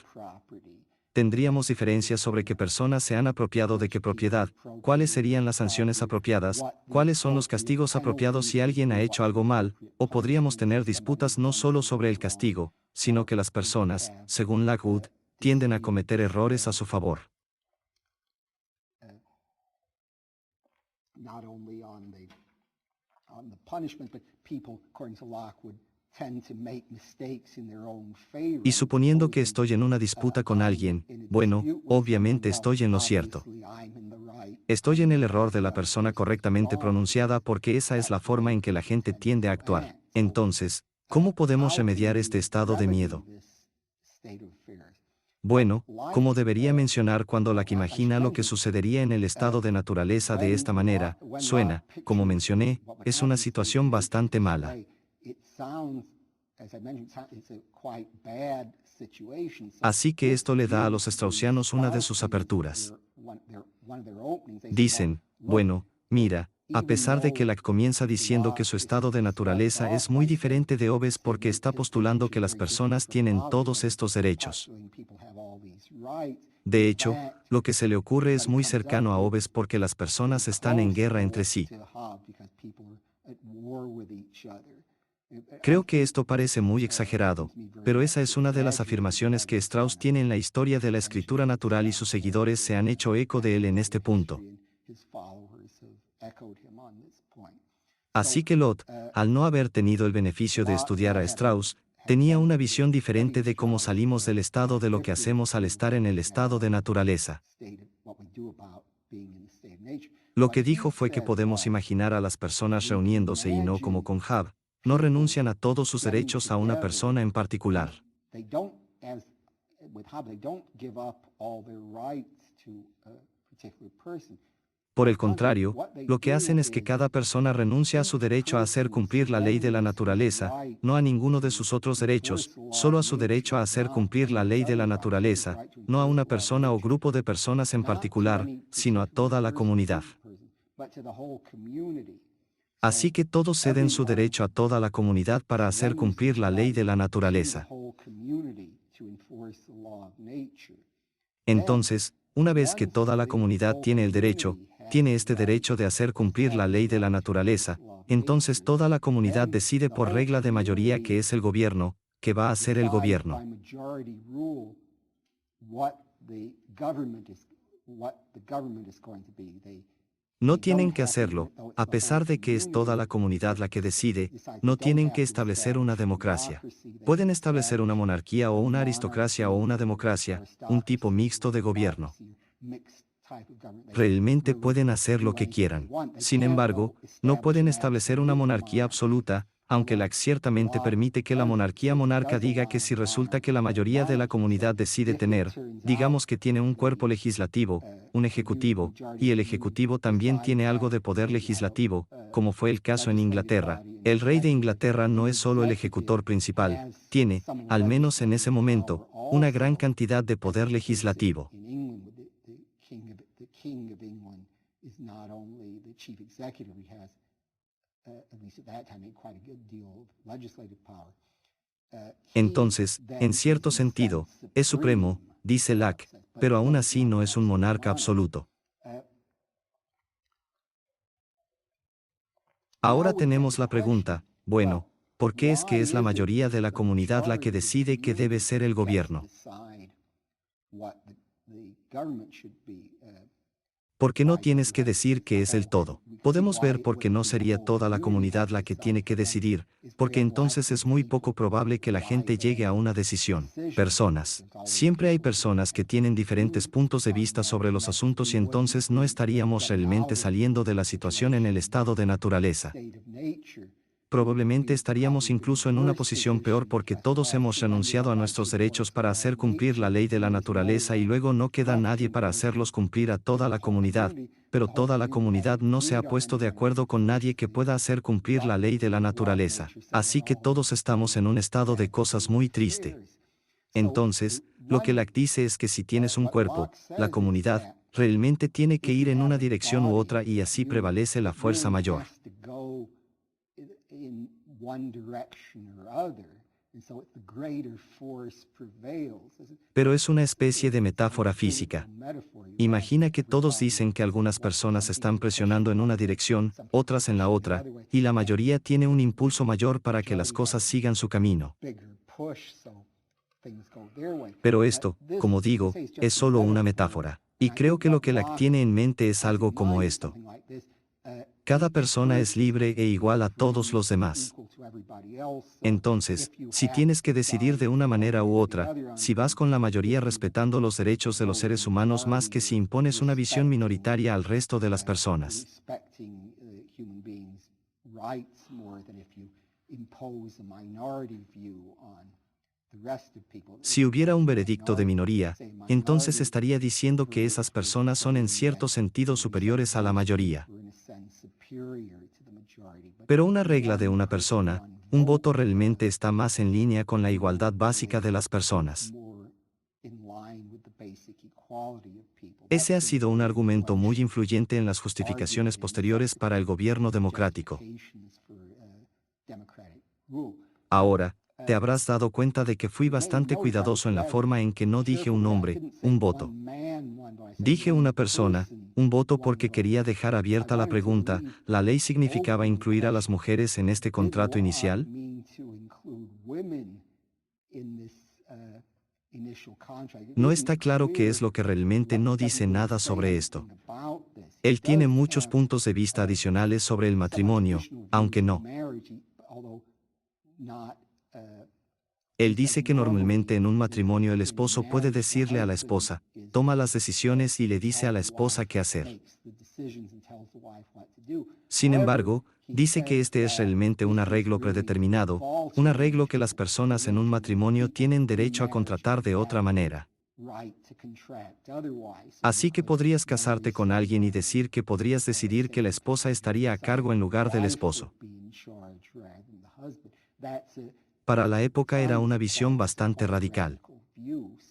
Tendríamos diferencias sobre qué personas se han apropiado de qué propiedad, cuáles serían las sanciones apropiadas, cuáles son los castigos apropiados si alguien ha hecho algo mal, o podríamos tener disputas no solo sobre el castigo, sino que las personas, según Lockwood, tienden a cometer errores a su favor. Y suponiendo que estoy en una disputa con alguien, bueno, obviamente estoy en lo cierto. Estoy en el error de la persona correctamente pronunciada porque esa es la forma en que la gente tiende a actuar. Entonces, ¿cómo podemos remediar este estado de miedo? Bueno, como debería mencionar cuando la que imagina lo que sucedería en el estado de naturaleza de esta manera, suena, como mencioné, es una situación bastante mala. Así que esto le da a los straussianos una de sus aperturas. Dicen, bueno, mira, a pesar de que Locke comienza diciendo que su estado de naturaleza es muy diferente de Hobbes porque está postulando que las personas tienen todos estos derechos. De hecho, lo que se le ocurre es muy cercano a Hobbes porque las personas están en guerra entre sí. Creo que esto parece muy exagerado, pero esa es una de las afirmaciones que Strauss tiene en la historia de la escritura natural y sus seguidores se han hecho eco de él en este punto. Así que Locke, al no haber tenido el beneficio de estudiar a Strauss, tenía una visión diferente de cómo salimos del estado de lo que hacemos al estar en el estado de naturaleza. Lo que dijo fue que podemos imaginar a las personas reuniéndose y no como con Hab, no renuncian a todos sus derechos a una persona en particular. Por el contrario, lo que hacen es que cada persona renuncia a su derecho a hacer cumplir la ley de la naturaleza, no a ninguno de sus otros derechos, solo a su derecho a hacer cumplir la ley de la naturaleza, no a una persona o grupo de personas en particular, sino a toda la comunidad. Así que todos ceden su derecho a toda la comunidad para hacer cumplir la ley de la naturaleza. Entonces, una vez que toda la comunidad tiene el derecho, tiene este derecho de hacer cumplir la ley de la naturaleza, entonces toda la comunidad decide por regla de mayoría que es el gobierno, que va a ser el gobierno. No tienen que hacerlo, a pesar de que es toda la comunidad la que decide, no tienen que establecer una democracia. Pueden establecer una monarquía o una aristocracia o una democracia, un tipo mixto de gobierno. Realmente pueden hacer lo que quieran. Sin embargo, no pueden establecer una monarquía absoluta, aunque Locke ciertamente permite que la monarquía monarca diga que si resulta que la mayoría de la comunidad decide tener, digamos que tiene un cuerpo legislativo, un ejecutivo, y el ejecutivo también tiene algo de poder legislativo, como fue el caso en Inglaterra, el rey de Inglaterra no es solo el ejecutor principal, tiene, al menos en ese momento, una gran cantidad de poder legislativo. Entonces, en cierto sentido, es supremo, dice Locke, pero aún así no es un monarca absoluto. Ahora tenemos la pregunta, bueno, ¿por qué es que es la mayoría de la comunidad la que decide que debe ser el gobierno? Porque no tienes que decir que es el todo. Podemos ver por qué no sería toda la comunidad la que tiene que decidir, porque entonces es muy poco probable que la gente llegue a una decisión. Personas. Siempre hay personas que tienen diferentes puntos de vista sobre los asuntos y entonces no estaríamos realmente saliendo de la situación en el estado de naturaleza. Probablemente estaríamos incluso en una posición peor porque todos hemos renunciado a nuestros derechos para hacer cumplir la ley de la naturaleza y luego no queda nadie para hacerlos cumplir a toda la comunidad, pero toda la comunidad no se ha puesto de acuerdo con nadie que pueda hacer cumplir la ley de la naturaleza, así que todos estamos en un estado de cosas muy triste. Entonces, lo que Locke dice es que si tienes un cuerpo, la comunidad, realmente tiene que ir en una dirección u otra y así prevalece la fuerza mayor. Pero es una especie de metáfora física. Imagina que todos dicen que algunas personas están presionando en una dirección, otras en la otra, y la mayoría tiene un impulso mayor para que las cosas sigan su camino. Pero esto, como digo, es solo una metáfora. Y creo que lo que Locke tiene en mente es algo como esto. Cada persona es libre e igual a todos los demás. Entonces, si tienes que decidir de una manera u otra, si vas con la mayoría respetando los derechos de los seres humanos más que si impones una visión minoritaria al resto de las personas. Si hubiera un veredicto de minoría, entonces estaría diciendo que esas personas son en cierto sentido superiores a la mayoría. Pero una regla de una persona, un voto realmente está más en línea con la igualdad básica de las personas. Ese ha sido un argumento muy influyente en las justificaciones posteriores para el gobierno democrático. Ahora, te habrás dado cuenta de que fui bastante cuidadoso en la forma en que no dije un nombre, un voto. Dije una persona, un voto porque quería dejar abierta la pregunta, ¿la ley significaba incluir a las mujeres en este contrato inicial? No está claro qué es lo que realmente no dice nada sobre esto. Él tiene muchos puntos de vista adicionales sobre el matrimonio, aunque no. Él dice que normalmente en un matrimonio el esposo puede decirle a la esposa, toma las decisiones y le dice a la esposa qué hacer. Sin embargo, dice que este es realmente un arreglo predeterminado, un arreglo que las personas en un matrimonio tienen derecho a contratar de otra manera. Así que podrías casarte con alguien y decir que podrías decidir que la esposa estaría a cargo en lugar del esposo. Para la época era una visión bastante radical.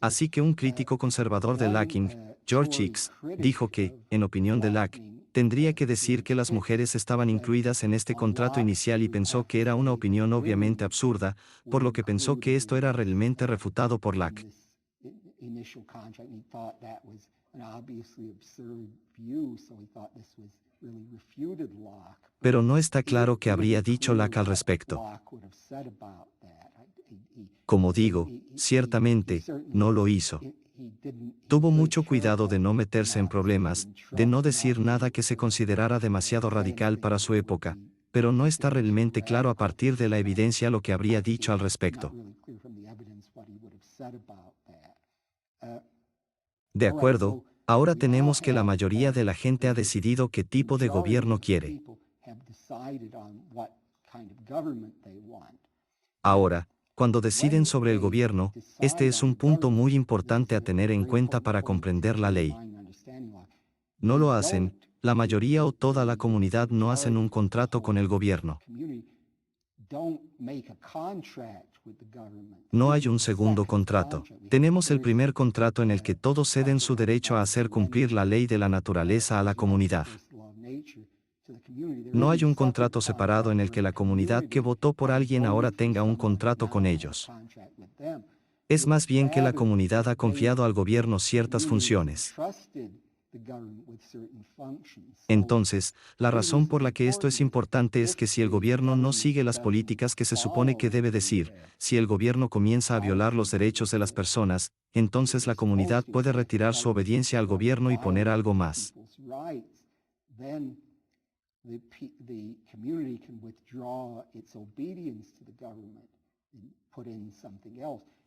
Así que un crítico conservador de Lacking, George Hicks, dijo que, en opinión de Locke, tendría que decir que las mujeres estaban incluidas en este contrato inicial y pensó que era una opinión obviamente absurda, por lo que pensó que esto era realmente refutado por Locke. Pero no está claro qué habría dicho Locke al respecto. Como digo, ciertamente, no lo hizo. Tuvo mucho cuidado de no meterse en problemas, de no decir nada que se considerara demasiado radical para su época, pero no está realmente claro a partir de la evidencia lo que habría dicho al respecto. De acuerdo, ahora tenemos que la mayoría de la gente ha decidido qué tipo de gobierno quiere. Ahora, cuando deciden sobre el gobierno, este es un punto muy importante a tener en cuenta para comprender la ley. No lo hacen, la mayoría o toda la comunidad no hacen un contrato con el gobierno. No hay un segundo contrato. Tenemos el primer contrato en el que todos ceden su derecho a hacer cumplir la ley de la naturaleza a la comunidad. No hay un contrato separado en el que la comunidad que votó por alguien ahora tenga un contrato con ellos. Es más bien que la comunidad ha confiado al gobierno ciertas funciones. Entonces, la razón por la que esto es importante es que si el gobierno no sigue las políticas que se supone que debe decir, si el gobierno comienza a violar los derechos de las personas, entonces la comunidad puede retirar su obediencia al gobierno y poner algo más.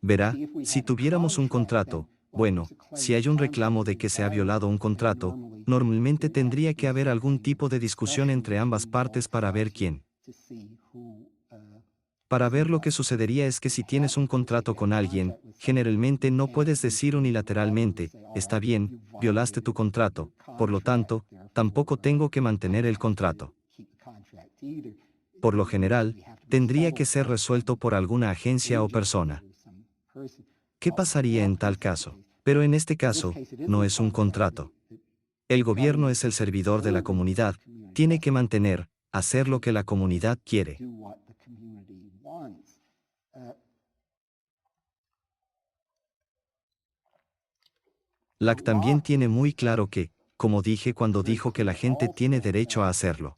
Verá, si tuviéramos un contrato, bueno, si hay un reclamo de que se ha violado un contrato, normalmente tendría que haber algún tipo de discusión entre ambas partes para ver quién. Para ver lo que sucedería es que si tienes un contrato con alguien, generalmente no puedes decir unilateralmente, está bien, violaste tu contrato, por lo tanto, tampoco tengo que mantener el contrato. Por lo general, tendría que ser resuelto por alguna agencia o persona. ¿Qué pasaría en tal caso? Pero en este caso, no es un contrato. El gobierno es el servidor de la comunidad, tiene que mantener, hacer lo que la comunidad quiere. Locke también tiene muy claro que, como dije cuando dijo que la gente tiene derecho a hacerlo.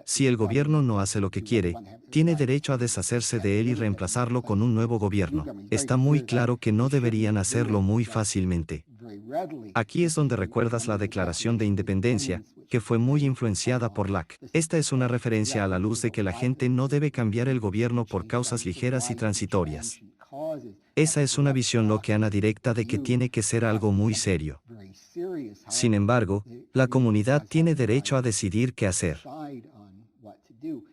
Si el gobierno no hace lo que quiere, tiene derecho a deshacerse de él y reemplazarlo con un nuevo gobierno. Está muy claro que no deberían hacerlo muy fácilmente. Aquí es donde recuerdas la Declaración de Independencia, que fue muy influenciada por Locke. Esta es una referencia a la luz de que la gente no debe cambiar el gobierno por causas ligeras y transitorias. Esa es una visión lockeana directa de que tiene que ser algo muy serio. Sin embargo, la comunidad tiene derecho a decidir qué hacer.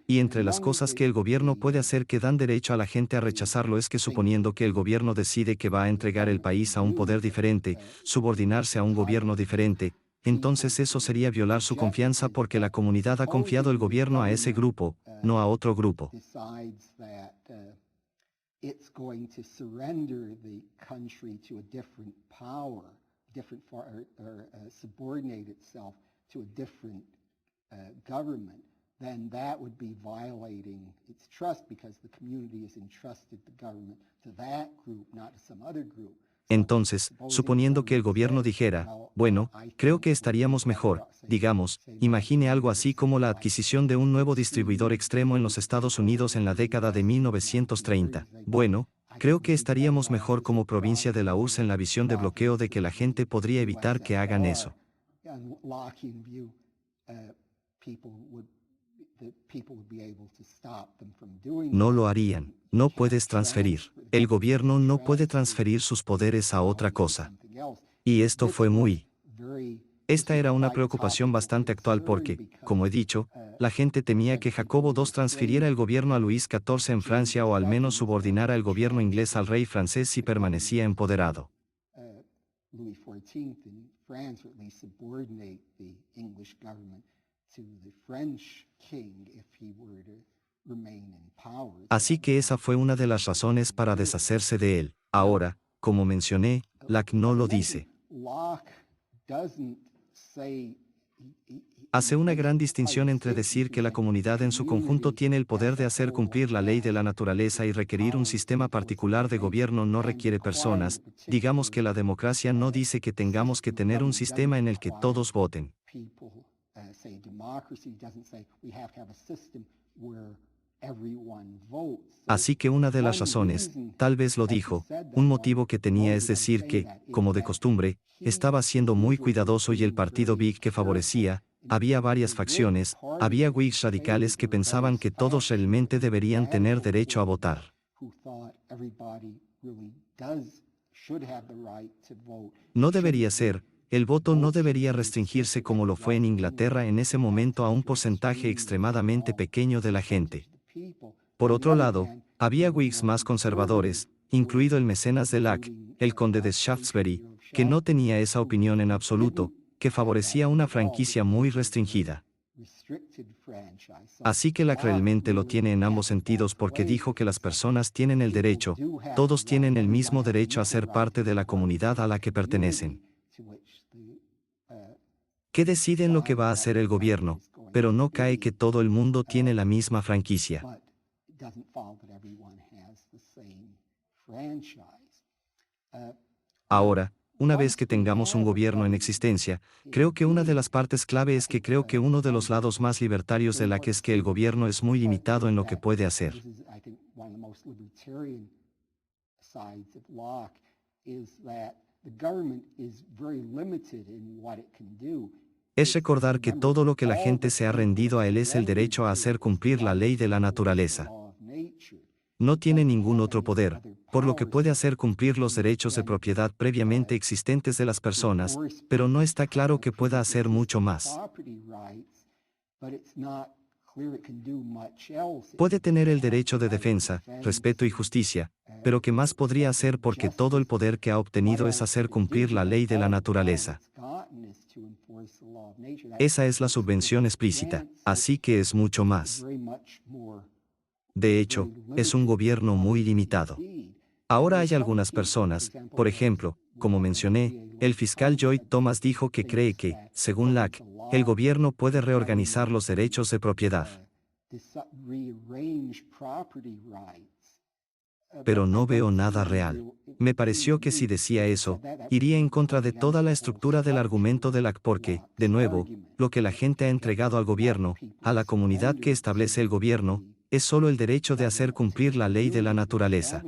Y entre las cosas que el gobierno puede hacer que dan derecho a la gente a rechazarlo es que suponiendo que el gobierno decide que va a entregar el país a un poder diferente, subordinarse a un gobierno diferente, entonces eso sería violar su confianza porque la comunidad ha confiado el gobierno a ese grupo, no a otro grupo. Then that would be violating its trust because the community has entrusted the government to that group, not to some other group. Entonces, suponiendo que el gobierno dijera, bueno, creo que estaríamos mejor, digamos, imagine algo así como la adquisición de un nuevo distribuidor extremo en los Estados Unidos en la década de 1930. Bueno, creo que estaríamos mejor como provincia de la URSS en la visión de bloqueo de que la gente podría evitar que hagan eso. No lo harían. No puedes transferir. El gobierno no puede transferir sus poderes a otra cosa. Y esto fue Esta era una preocupación bastante actual porque, como he dicho, la gente temía que Jacobo II transfiriera el gobierno a Luis XIV en Francia o al menos subordinara el gobierno inglés al rey francés si permanecía empoderado. Así que esa fue una de las razones para deshacerse de él. Ahora, como mencioné, Locke no lo dice. Hace una gran distinción entre decir que la comunidad en su conjunto tiene el poder de hacer cumplir la ley de la naturaleza y requerir un sistema particular de gobierno no requiere personas, digamos que la democracia no dice que tengamos que tener un sistema en el que todos voten. Así que una de las razones, tal vez lo dijo, un motivo que tenía es decir que, como de costumbre, estaba siendo muy cuidadoso y el partido Whig que favorecía, había varias facciones, había Whigs radicales que pensaban que todos realmente deberían tener derecho a votar. No debería ser, el voto no debería restringirse como lo fue en Inglaterra en ese momento a un porcentaje extremadamente pequeño de la gente. Por otro lado, había Whigs más conservadores, incluido el mecenas de Locke, el conde de Shaftesbury, que no tenía esa opinión en absoluto, que favorecía una franquicia muy restringida. Así que Locke realmente lo tiene en ambos sentidos porque dijo que las personas tienen el derecho, todos tienen el mismo derecho a ser parte de la comunidad a la que pertenecen. Que deciden lo que va a hacer el gobierno, pero no cae que todo el mundo tiene la misma franquicia. Ahora, una vez que tengamos un gobierno en existencia, creo que una de las partes clave es que creo que uno de los lados más libertarios de Locke es que el gobierno es muy limitado en lo que puede hacer. Es recordar que todo lo que la gente se ha rendido a él es el derecho a hacer cumplir la ley de la naturaleza. No tiene ningún otro poder, por lo que puede hacer cumplir los derechos de propiedad previamente existentes de las personas, pero no está claro que pueda hacer mucho más. Puede tener el derecho de defensa, respeto y justicia, pero ¿qué más podría hacer porque todo el poder que ha obtenido es hacer cumplir la ley de la naturaleza? Esa es la subvención explícita, así que es mucho más. De hecho, es un gobierno muy limitado. Ahora hay algunas personas, por ejemplo, como mencioné, el fiscal Lloyd Thomas dijo que cree que, según Locke, el gobierno puede reorganizar los derechos de propiedad. pero no veo nada real. Me pareció que si decía eso, iría en contra de toda la estructura del argumento de Locke porque, de nuevo, lo que la gente ha entregado al gobierno, a la comunidad que establece el gobierno, es solo el derecho de hacer cumplir la ley de la naturaleza.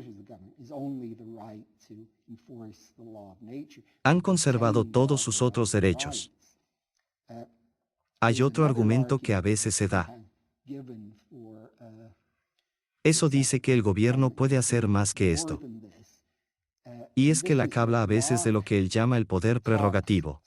Han conservado todos sus otros derechos. Hay otro argumento que a veces se da. Eso dice que el gobierno puede hacer más que esto. Y es que Locke habla a veces de lo que él llama el poder prerrogativo.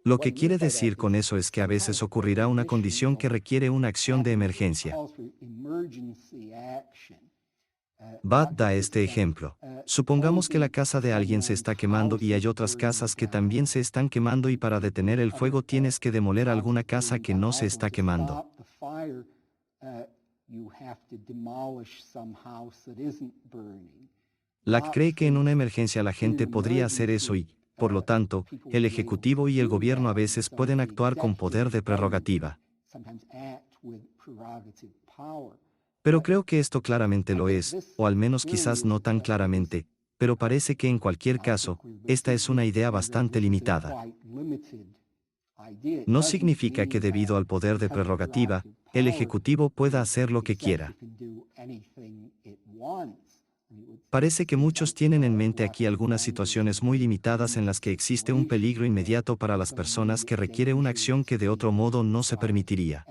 Lo que quiere decir con eso es que a veces ocurrirá una condición que requiere una acción de emergencia. Bud da este ejemplo. Supongamos que la casa de alguien se está quemando y hay otras casas que también se están quemando y para detener el fuego tienes que demoler alguna casa que no se está quemando. Locke cree que en una emergencia la gente podría hacer eso y, por lo tanto, el Ejecutivo y el gobierno a veces pueden actuar con poder de prerrogativa. Pero creo que esto claramente lo es, o al menos quizás no tan claramente, pero parece que en cualquier caso, esta es una idea bastante limitada. No significa que debido al poder de prerrogativa, el Ejecutivo pueda hacer lo que quiera. Parece que muchos tienen en mente aquí algunas situaciones muy limitadas en las que existe un peligro inmediato para las personas que requiere una acción que de otro modo no se permitiría.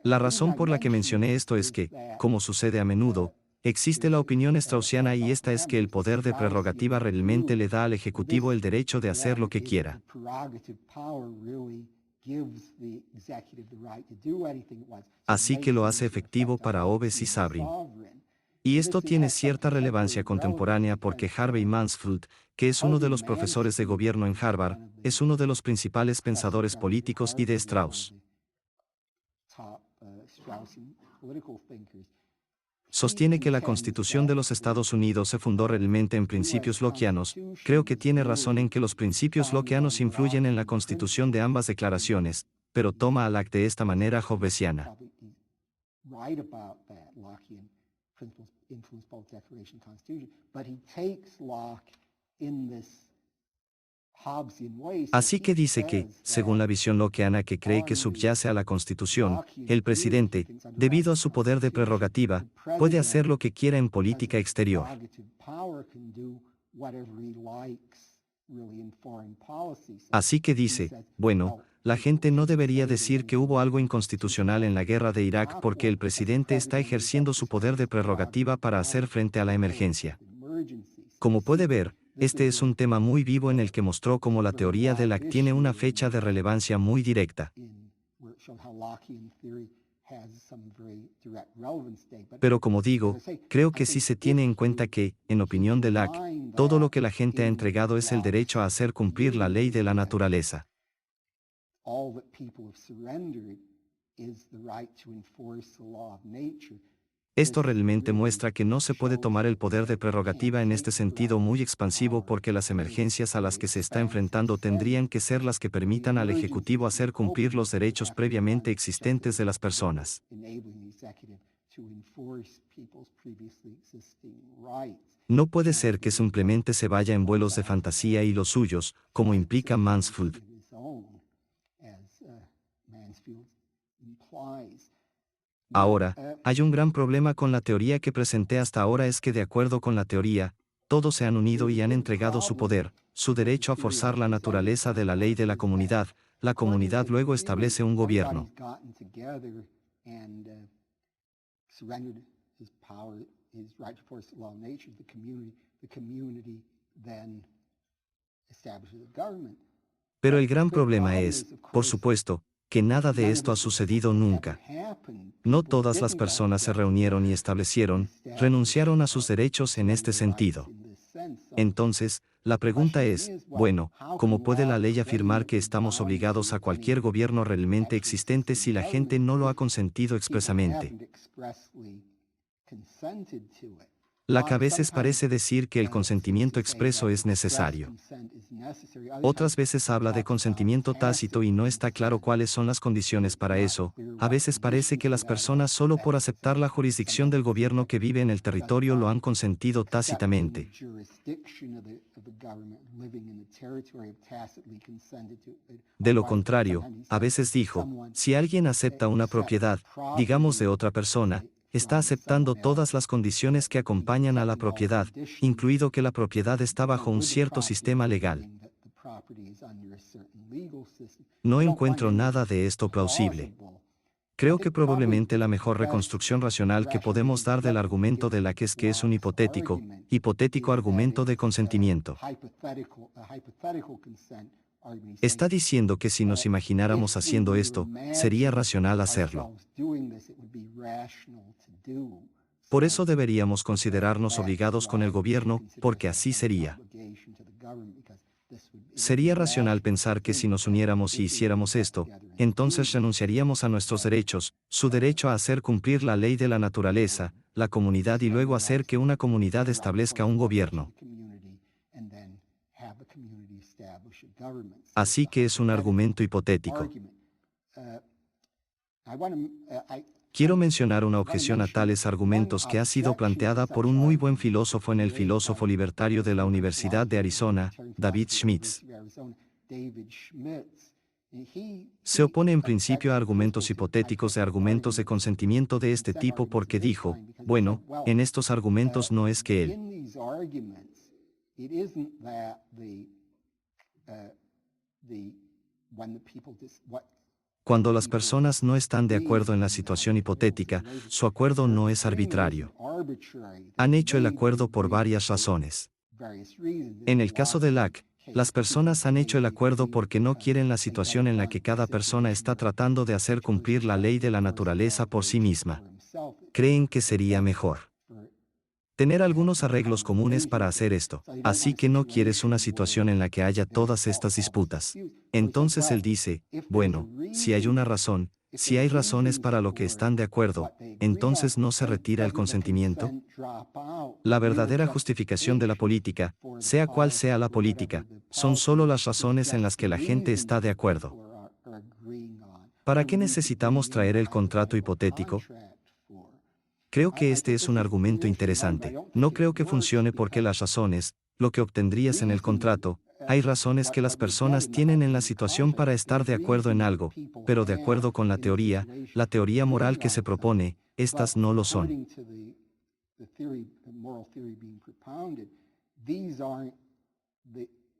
La razón por la que mencioné esto es que, como sucede a menudo, existe la opinión straussiana y esta es que el poder de prerrogativa realmente le da al Ejecutivo el derecho de hacer lo que quiera. Así que lo hace efectivo para Hobbes y Sabrin. Y esto tiene cierta relevancia contemporánea porque Harvey Mansfield, que es uno de los profesores de gobierno en Harvard, es uno de los principales pensadores políticos y de Strauss. Sostiene que la Constitución de los Estados Unidos se fundó realmente en principios lockeanos. Creo que tiene razón en que los principios lockeanos influyen en la constitución de ambas declaraciones, pero toma a Locke de esta manera hobbesiana. Así que dice que, según la visión lockeana que cree que subyace a la Constitución, el presidente, debido a su poder de prerrogativa, puede hacer lo que quiera en política exterior. Así que dice, bueno, la gente no debería decir que hubo algo inconstitucional en la guerra de Irak porque el presidente está ejerciendo su poder de prerrogativa para hacer frente a la emergencia. Como puede ver, este es un tema muy vivo en el que mostró cómo la teoría de Locke tiene una fecha de relevancia muy directa. Pero como digo, creo que sí se tiene en cuenta que, en opinión de Locke, todo lo que la gente ha entregado es el derecho a hacer cumplir la ley de la naturaleza. Esto realmente muestra que no se puede tomar el poder de prerrogativa en este sentido muy expansivo porque las emergencias a las que se está enfrentando tendrían que ser las que permitan al Ejecutivo hacer cumplir los derechos previamente existentes de las personas. No puede ser que simplemente se vaya en vuelos de fantasía y los suyos, como implica Mansfield. Ahora, hay un gran problema con la teoría que presenté hasta ahora es que de acuerdo con la teoría, todos se han unido y han entregado su poder, su derecho a forzar la naturaleza de la ley de la comunidad luego establece un gobierno. Pero el gran problema es, por supuesto, que nada de esto ha sucedido nunca. No todas las personas se reunieron y renunciaron a sus derechos en este sentido. Entonces, La pregunta es, bueno, ¿cómo puede la ley afirmar que estamos obligados a cualquier gobierno realmente existente si la gente no lo ha consentido expresamente? La que a veces parece decir que el consentimiento expreso es necesario. Otras veces habla de consentimiento tácito y no está claro cuáles son las condiciones para eso. A veces parece que las personas solo por aceptar la jurisdicción del gobierno que vive en el territorio lo han consentido tácitamente. De lo contrario, a veces dijo, si alguien acepta una propiedad, digamos de otra persona, está aceptando todas las condiciones que acompañan a la propiedad, incluido que la propiedad está bajo un cierto sistema legal. No encuentro nada de esto plausible. Creo que probablemente la mejor reconstrucción racional que podemos dar del argumento de Locke es que es un hipotético argumento de consentimiento. Está diciendo que si nos imagináramos haciendo esto, sería racional hacerlo. Por eso deberíamos considerarnos obligados con el gobierno, porque así sería. Sería racional pensar que si nos uniéramos y hiciéramos esto, entonces renunciaríamos a nuestros derechos, su derecho a hacer cumplir la ley de la naturaleza, la comunidad y luego hacer que una comunidad establezca un gobierno. Así que es un argumento hipotético. Quiero mencionar una objeción a tales argumentos que ha sido planteada por un muy buen filósofo en el filósofo libertario de la Universidad de Arizona, David Schmitz. Se opone en principio a argumentos hipotéticos de argumentos de consentimiento de este tipo porque dijo, bueno, en estos argumentos no es que él cuando las personas no están de acuerdo en la situación hipotética, su acuerdo no es arbitrario. Han hecho el acuerdo por varias razones. En el caso de Locke, las personas han hecho el acuerdo porque no quieren la situación en la que cada persona está tratando de hacer cumplir la ley de la naturaleza por sí misma. Creen que sería mejor tener algunos arreglos comunes para hacer esto, así que no quieres una situación en la que haya todas estas disputas. Entonces él dice, bueno, si hay una razón, si hay razones para lo que están de acuerdo, entonces no se retira el consentimiento. La verdadera justificación de la política, sea cual sea la política, son solo las razones en las que la gente está de acuerdo. ¿Para qué necesitamos traer el contrato hipotético? Creo que este es un argumento interesante. No creo que funcione porque las razones, lo que obtendrías en el contrato, hay razones que las personas tienen en la situación para estar de acuerdo en algo, pero de acuerdo con la teoría moral que se propone, estas no lo son.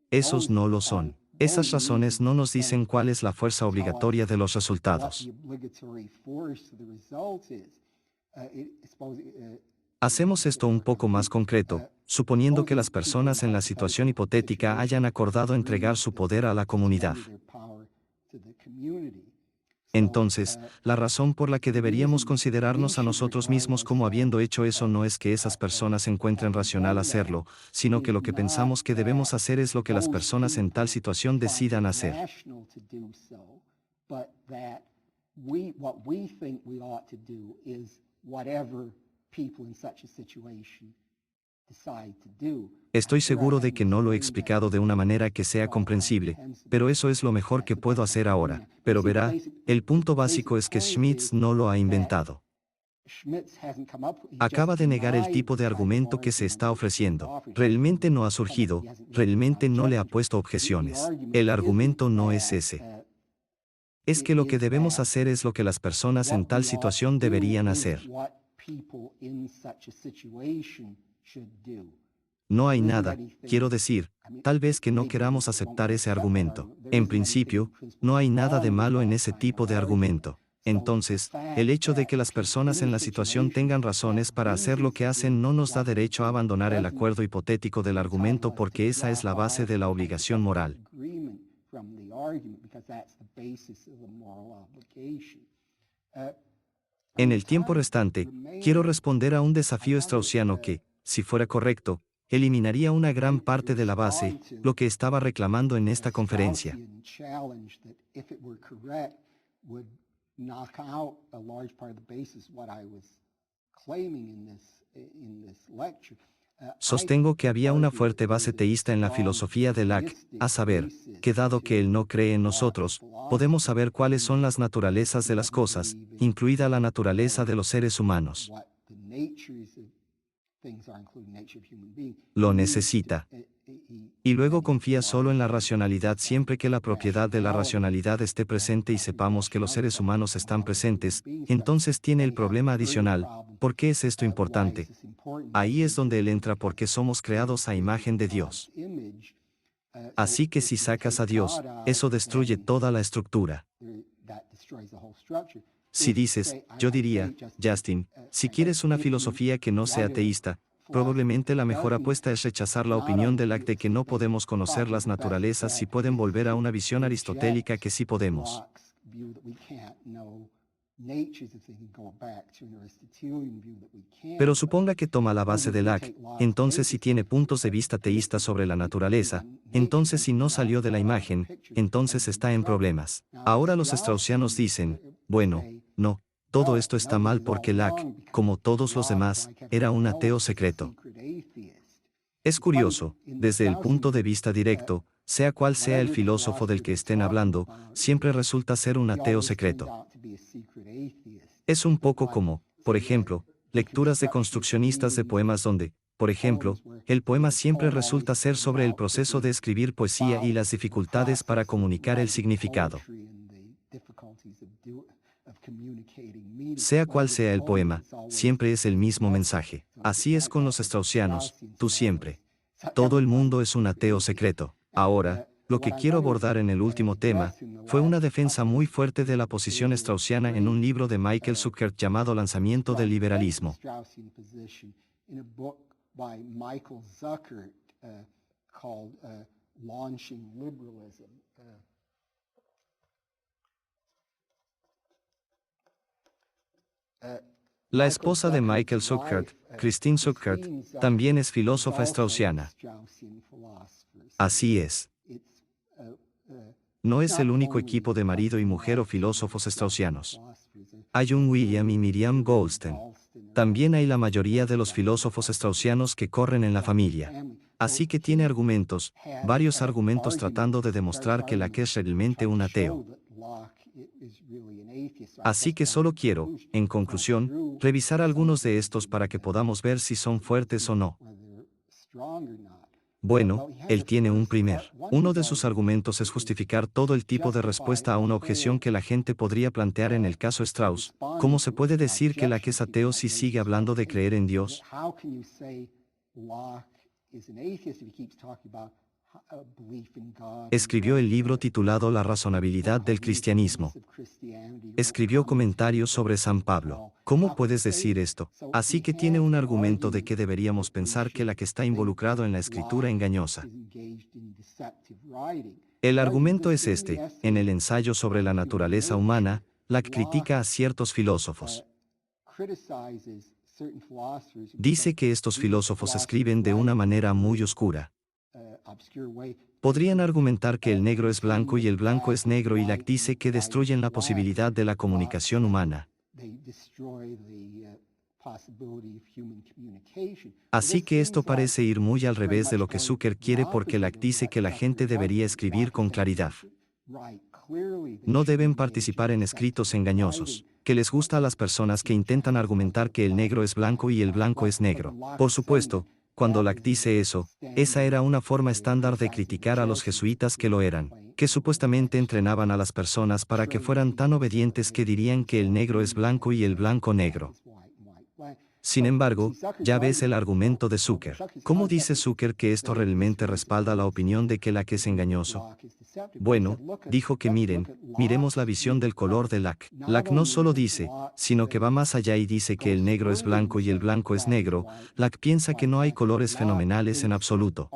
Esos no lo son. Esas razones no nos dicen cuál es la fuerza obligatoria de los resultados. Hacemos esto un poco más concreto, suponiendo que las personas en la situación hipotética hayan acordado entregar su poder a la comunidad. Entonces, la razón por la que deberíamos considerarnos a nosotros mismos como habiendo hecho eso no es que esas personas encuentren racional hacerlo, sino que lo que pensamos que debemos hacer es lo que las personas en tal situación decidan hacer. Estoy seguro de que no lo he explicado de una manera que sea comprensible, pero eso es lo mejor que puedo hacer ahora. Pero verá, el punto básico es que Schmitz no lo ha inventado. Acaba de negar el tipo de argumento que se está ofreciendo. Realmente no ha surgido, realmente no le ha puesto objeciones. El argumento no es ese. Es que lo que debemos hacer es lo que las personas en tal situación deberían hacer. No hay nada, quiero decir, tal vez que no queramos aceptar ese argumento. En principio, no hay nada de malo en ese tipo de argumento. Entonces, el hecho de que las personas en la situación tengan razones para hacer lo que hacen no nos da derecho a abandonar el acuerdo hipotético del argumento porque esa es la base de la obligación moral. En el tiempo restante, quiero responder a un desafío straussiano que, si fuera correcto, eliminaría una gran parte de la base, lo que estaba reclamando en esta conferencia. Sostengo que había una fuerte base teísta en la filosofía de Locke, a saber, que dado que él no cree en nosotros, podemos saber cuáles son las naturalezas de las cosas, incluida la naturaleza de los seres humanos. Lo necesita. Y luego confía solo en la racionalidad siempre que la propiedad de la racionalidad esté presente y sepamos que los seres humanos están presentes, entonces tiene el problema adicional. ¿Por qué es esto importante? Ahí es donde él entra porque somos creados a imagen de Dios. Así que si sacas a Dios, eso destruye toda la estructura. Si dices, yo diría, Justin, si quieres una filosofía que no sea teísta, probablemente la mejor apuesta es rechazar la opinión de Locke de que no podemos conocer las naturalezas y pueden volver a una visión aristotélica que sí podemos. Pero suponga que toma la base de Locke, entonces si tiene puntos de vista teístas sobre la naturaleza, entonces si no salió de la imagen, entonces está en problemas. Ahora los straussianos dicen, bueno, no, todo esto está mal porque Locke, como todos los demás, era un ateo secreto. Es curioso, desde el punto de vista directo, sea cual sea el filósofo del que estén hablando, siempre resulta ser un ateo secreto. Es un poco como, por ejemplo, lecturas de construccionistas de poemas donde, por ejemplo, el poema siempre resulta ser sobre el proceso de escribir poesía y las dificultades para comunicar el significado. Sea cual sea el poema, siempre es el mismo mensaje. Así es con los straussianos, tú siempre. Todo el mundo es un ateo secreto. Ahora, lo que quiero abordar en el último tema, fue una defensa muy fuerte de la posición straussiana en un libro de Michael Zuckert llamado Lanzamiento del liberalismo. La esposa de Michael Zuckert, Christine Zuckert, también es filósofa straussiana. Así es. No es el único equipo de marido y mujer o filósofos straussianos. Hay un William y Miriam Goldstein. También hay la mayoría de los filósofos straussianos que corren en la familia. Así que tiene argumentos, varios argumentos tratando de demostrar que Locke es realmente un ateo. Así que solo quiero, en conclusión, revisar algunos de estos para que podamos ver si son fuertes o no. Bueno, él tiene un primer. Uno de sus argumentos es justificar todo el tipo de respuesta a una objeción que la gente podría plantear en el caso Strauss. ¿Cómo se puede decir que Locke es ateo si sigue hablando de creer en Dios? Escribió el libro titulado La razonabilidad del cristianismo. Escribió comentarios sobre San Pablo. ¿Cómo puedes decir esto? Así que tiene un argumento de que deberíamos pensar que Locke está involucrado en la escritura engañosa. El argumento es este: en el ensayo sobre la naturaleza humana, Locke critica a ciertos filósofos. Dice que estos filósofos escriben de una manera muy oscura. Podrían argumentar que el negro es blanco y el blanco es negro y Locke dice que destruyen la posibilidad de la comunicación humana. Así que esto parece ir muy al revés de lo que Zucker quiere porque Locke dice que la gente debería escribir con claridad. No deben participar en escritos engañosos, que les gusta a las personas que intentan argumentar que el negro es blanco y el blanco es negro. Por supuesto, cuando Locke dice eso, esa era una forma estándar de criticar a los jesuitas que lo eran, que supuestamente entrenaban a las personas para que fueran tan obedientes que dirían que el negro es blanco y el blanco negro. Sin embargo, ya ves el argumento de Zucker. ¿Cómo dice Zucker que esto realmente respalda la opinión de que Locke es engañoso? Bueno, dijo que miremos la visión del color de Locke. Locke no solo dice, sino que va más allá y dice que el negro es blanco y el blanco es negro. Locke piensa que no hay colores fenomenales en absoluto.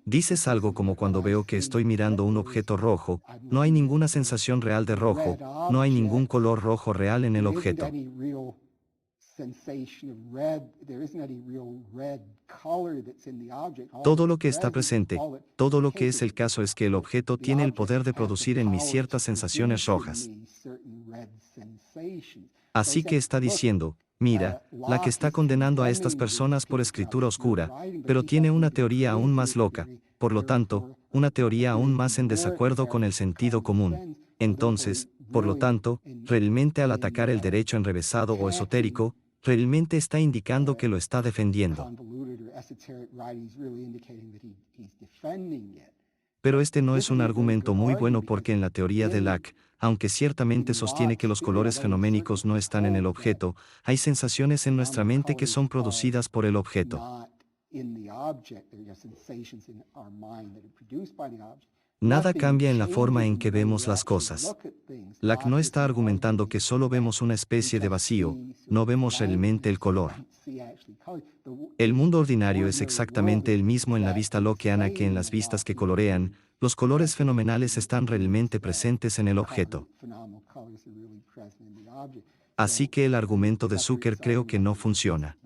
Dices algo como cuando veo que estoy mirando un objeto rojo, no hay ninguna sensación real de rojo, no hay ningún color rojo real en el objeto. Todo lo que está presente, todo lo que es el caso es que el objeto tiene el poder de producir en mí ciertas sensaciones rojas. Así que está diciendo, mira, la que está condenando a estas personas por escritura oscura, pero tiene una teoría aún más loca, por lo tanto, una teoría aún más en desacuerdo con el sentido común. Entonces, por lo tanto, realmente al atacar el derecho enrevesado o esotérico, realmente está indicando que lo está defendiendo. Pero este no es un argumento muy bueno porque en la teoría de Locke, aunque ciertamente sostiene que los colores fenoménicos no están en el objeto, hay sensaciones en nuestra mente que son producidas por el objeto. Nada cambia en la forma en que vemos las cosas. Locke no está argumentando que solo vemos una especie de vacío, no vemos realmente el color. El mundo ordinario es exactamente el mismo en la vista lockeana que en las vistas que colorean, los colores fenomenales están realmente presentes en el objeto. Así que el argumento de Zucker creo que no funciona.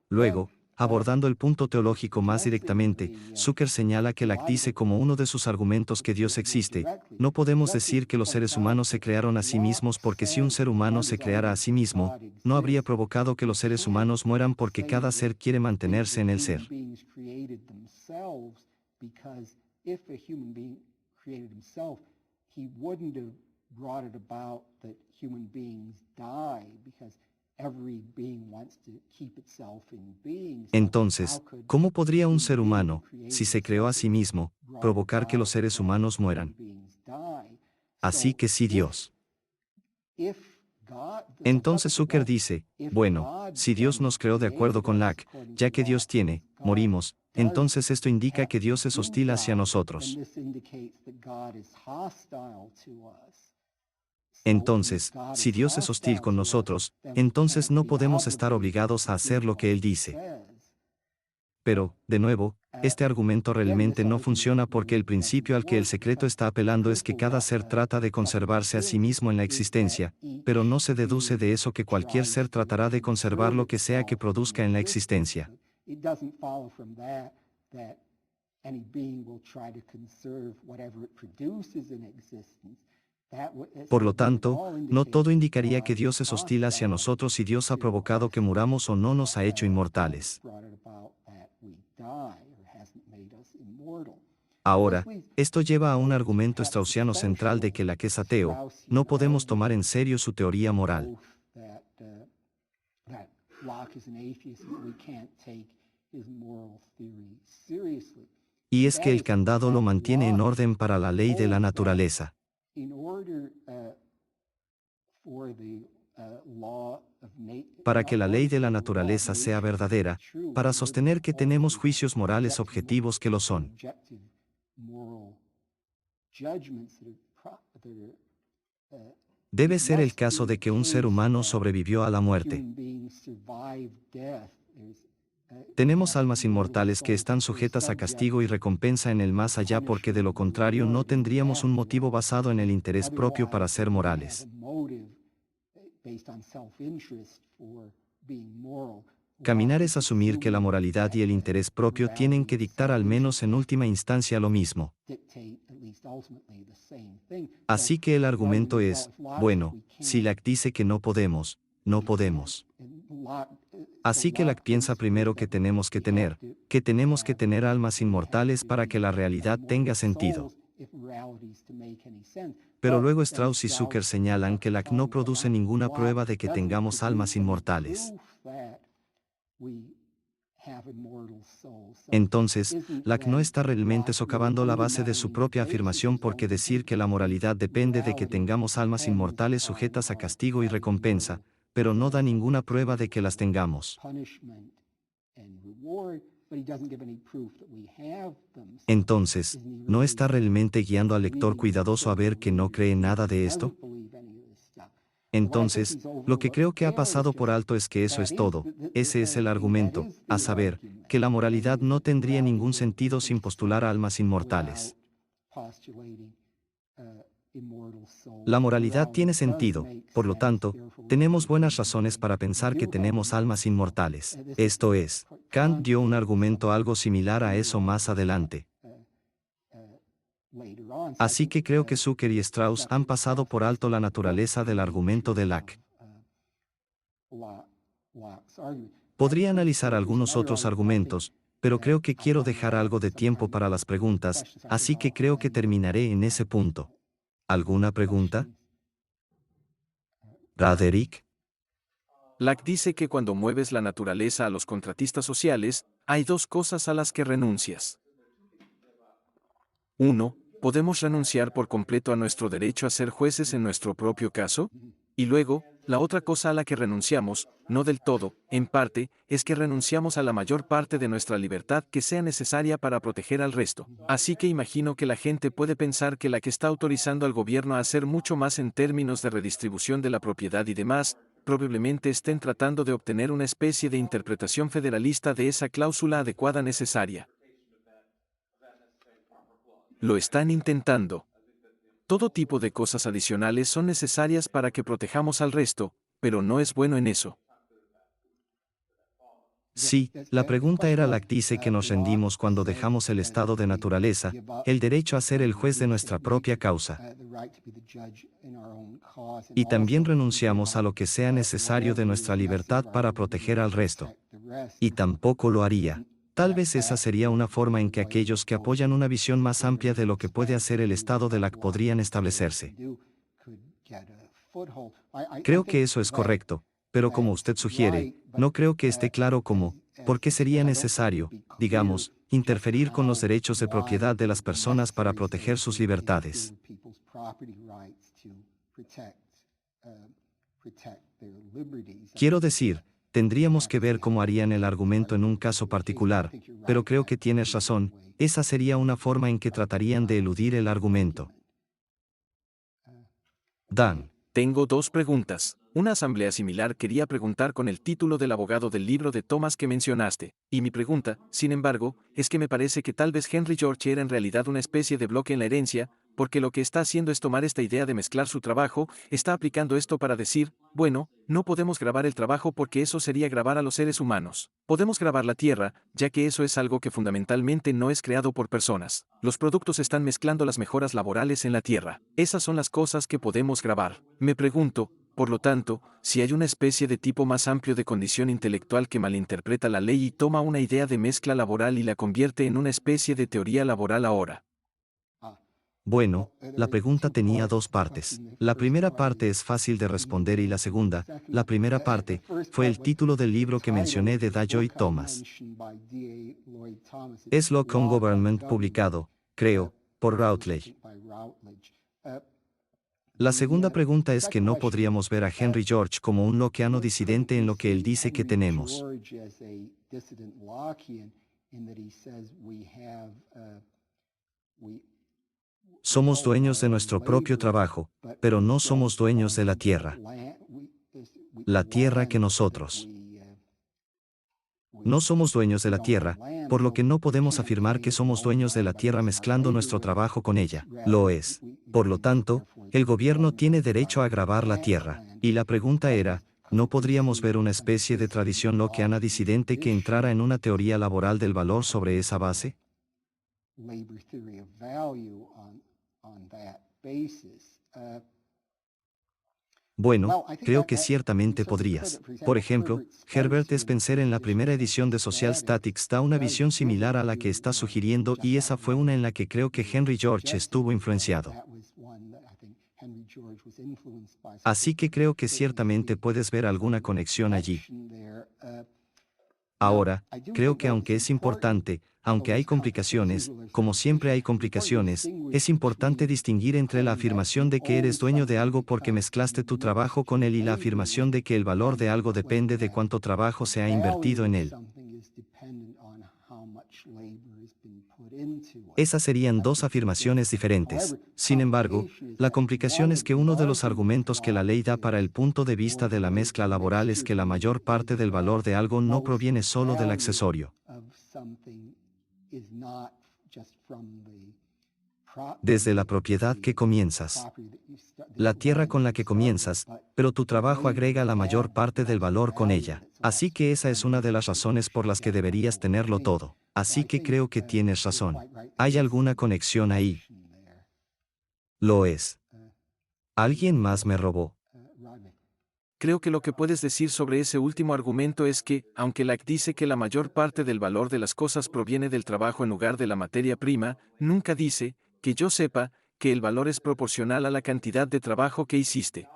Luego, abordando el punto teológico más directamente, Zucker señala que Locke dice como uno de sus argumentos que Dios existe. No podemos decir que los seres humanos se crearon a sí mismos porque si un ser humano se creara a sí mismo, no habría provocado que los seres humanos mueran porque cada ser quiere mantenerse en el ser. Entonces, ¿cómo podría un ser humano, si se creó a sí mismo, provocar que los seres humanos mueran? Así que sí Dios. Entonces Zucker dice, bueno, si Dios nos creó de acuerdo con Locke, ya que Dios tiene, morimos, entonces esto indica que Dios es hostil hacia nosotros. Entonces, si Dios es hostil con nosotros, entonces no podemos estar obligados a hacer lo que Él dice. Pero, de nuevo, este argumento realmente no funciona porque el principio al que el secreto está apelando es que cada ser trata de conservarse a sí mismo en la existencia, pero no se deduce de eso que cualquier ser tratará de conservar lo que sea que produzca en la existencia. Por lo tanto, no todo indicaría que Dios es hostil hacia nosotros y Dios ha provocado que muramos o no nos ha hecho inmortales. Ahora, esto lleva a un argumento straussiano central de que Locke es ateo, no podemos tomar en serio su teoría moral. Y es que el candado lo mantiene en orden para la ley de la naturaleza. Para que la ley de la naturaleza sea verdadera, para sostener que tenemos juicios morales objetivos que lo son. Debe ser el caso de que un ser humano sobrevivió a la muerte. Tenemos almas inmortales que están sujetas a castigo y recompensa en el más allá porque de lo contrario no tendríamos un motivo basado en el interés propio para ser morales. Caminar es asumir que la moralidad y el interés propio tienen que dictar al menos en última instancia lo mismo. Así que el argumento es, bueno, si Locke dice que no podemos, no podemos. Así que Locke piensa primero que tenemos que tener almas inmortales para que la realidad tenga sentido. Pero luego Strauss y Zucker señalan que Locke no produce ninguna prueba de que tengamos almas inmortales. Entonces, Locke no está realmente socavando la base de su propia afirmación porque decir que la moralidad depende de que tengamos almas inmortales sujetas a castigo y recompensa, pero no da ninguna prueba de que las tengamos. Entonces, ¿no está realmente guiando al lector cuidadoso a ver que no cree nada de esto? Entonces, lo que creo que ha pasado por alto es que eso es todo, ese es el argumento, a saber, que la moralidad no tendría ningún sentido sin postular almas inmortales. La moralidad tiene sentido, por lo tanto, tenemos buenas razones para pensar que tenemos almas inmortales. Esto es, Kant dio un argumento algo similar a eso más adelante. Así que creo que Zucker y Strauss han pasado por alto la naturaleza del argumento de Locke. Podría analizar algunos otros argumentos, pero creo que quiero dejar algo de tiempo para las preguntas, así que creo que terminaré en ese punto. ¿Alguna pregunta? Roderick. Locke dice que cuando mueves la naturaleza a los contratistas sociales, hay dos cosas a las que renuncias. 1. ¿Podemos renunciar por completo a nuestro derecho a ser jueces en nuestro propio caso? Y luego, la otra cosa a la que renunciamos, no del todo, en parte, es que renunciamos a la mayor parte de nuestra libertad que sea necesaria para proteger al resto. Así que imagino que la gente puede pensar que la que está autorizando al gobierno a hacer mucho más en términos de redistribución de la propiedad y demás, probablemente estén tratando de obtener una especie de interpretación federalista de esa cláusula adecuada necesaria. Lo están intentando. Todo tipo de cosas adicionales son necesarias para que protejamos al resto, pero no es bueno en eso. Sí, la pregunta era Locke dice que nos rendimos cuando dejamos el estado de naturaleza, el derecho a ser el juez de nuestra propia causa. Y también renunciamos a lo que sea necesario de nuestra libertad para proteger al resto. Y tampoco lo haría. Tal vez esa sería una forma en que aquellos que apoyan una visión más amplia de lo que puede hacer el estado de Locke podrían establecerse. Creo que eso es correcto, pero como usted sugiere, no creo que esté claro cómo, por qué sería necesario, digamos, interferir con los derechos de propiedad de las personas para proteger sus libertades. Quiero decir, tendríamos que ver cómo harían el argumento en un caso particular, pero creo que tienes razón, esa sería una forma en que tratarían de eludir el argumento. Dan. Tengo dos preguntas. Una asamblea similar quería preguntar con el título del abogado del libro de Thomas que mencionaste, y mi pregunta, sin embargo, es que me parece que tal vez Henry George era en realidad una especie de bloque en la herencia, porque lo que está haciendo es tomar esta idea de mezclar su trabajo, está aplicando esto para decir, bueno, no podemos grabar el trabajo porque eso sería grabar a los seres humanos. Podemos grabar la tierra, ya que eso es algo que fundamentalmente no es creado por personas. Los productos están mezclando las mejoras laborales en la tierra. Esas son las cosas que podemos grabar. Me pregunto, por lo tanto, si hay una especie de tipo más amplio de condición intelectual que malinterpreta la ley y toma una idea de mezcla laboral y la convierte en una especie de teoría laboral ahora. Bueno, la pregunta tenía dos partes. La primera parte es fácil de responder y la segunda, la primera parte, fue el título del libro que mencioné de Lloyd Thomas. Es Law on Government publicado, creo, por Routledge. La segunda pregunta es que no podríamos ver a Henry George como un lockeano disidente en lo que él dice que tenemos. Somos dueños de nuestro propio trabajo, pero no somos dueños de la tierra. La tierra que nosotros. No somos dueños de la tierra, por lo que no podemos afirmar que somos dueños de la tierra mezclando nuestro trabajo con ella. Lo es. Por lo tanto, el gobierno tiene derecho a grabar la tierra. Y la pregunta era, ¿no podríamos ver una especie de tradición lockeana disidente que entrara en una teoría laboral del valor sobre esa base? Bueno, creo que ciertamente podrías. Por ejemplo, Herbert Spencer en la primera edición de Social Statics da una visión similar a la que está sugiriendo y esa fue una en la que creo que Henry George estuvo influenciado. Así que creo que ciertamente puedes ver alguna conexión allí. Ahora, creo que aunque es importante, aunque hay complicaciones, como siempre hay complicaciones, es importante distinguir entre la afirmación de que eres dueño de algo porque mezclaste tu trabajo con él y la afirmación de que el valor de algo depende de cuánto trabajo se ha invertido en él. Esas serían dos afirmaciones diferentes. Sin embargo, la complicación es que uno de los argumentos que la ley da para el punto de vista de la mezcla laboral es que la mayor parte del valor de algo no proviene solo del accesorio. desde la propiedad que comienzas. La tierra con la que comienzas, pero tu trabajo agrega la mayor parte del valor con ella. Así que esa es una de las razones por las que deberías tenerlo todo. Así que creo que tienes razón. ¿Hay alguna conexión ahí? Lo es. Alguien más me robó. Creo que lo que puedes decir sobre ese último argumento es que, aunque Locke dice que la mayor parte del valor de las cosas proviene del trabajo en lugar de la materia prima, nunca dice, que yo sepa, que el valor es proporcional a la cantidad de trabajo que hiciste.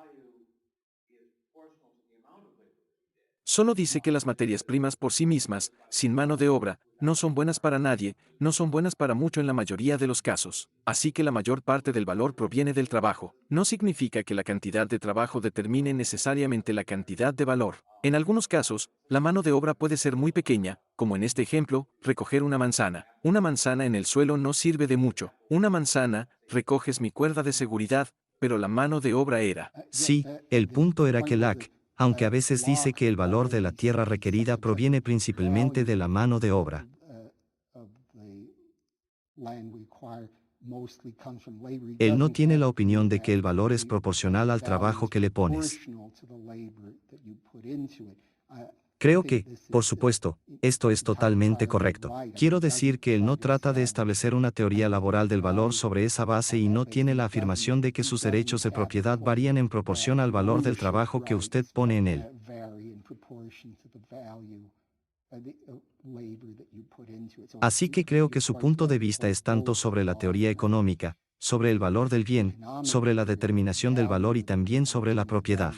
Solo dice que las materias primas por sí mismas, sin mano de obra, no son buenas para nadie, no son buenas para mucho en la mayoría de los casos. Así que la mayor parte del valor proviene del trabajo. No significa que la cantidad de trabajo determine necesariamente la cantidad de valor. En algunos casos, la mano de obra puede ser muy pequeña, como en este ejemplo, recoger una manzana. Una manzana en el suelo no sirve de mucho. Una manzana, recoges mi cuerda de seguridad, pero la mano de obra era. Sí, el punto era que Locke, aunque a veces dice que el valor de la tierra requerida proviene principalmente de la mano de obra. Él no tiene la opinión de que el valor es proporcional al trabajo que le pones. Creo que, por supuesto, esto es totalmente correcto. Quiero decir que él no trata de establecer una teoría laboral del valor sobre esa base y no tiene la afirmación de que sus derechos de propiedad varían en proporción al valor del trabajo que usted pone en él. Así que creo que su punto de vista es tanto sobre la teoría económica, sobre el valor del bien, sobre la determinación del valor y también sobre la propiedad.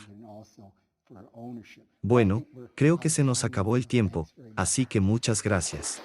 Bueno, creo que se nos acabó el tiempo, así que muchas gracias.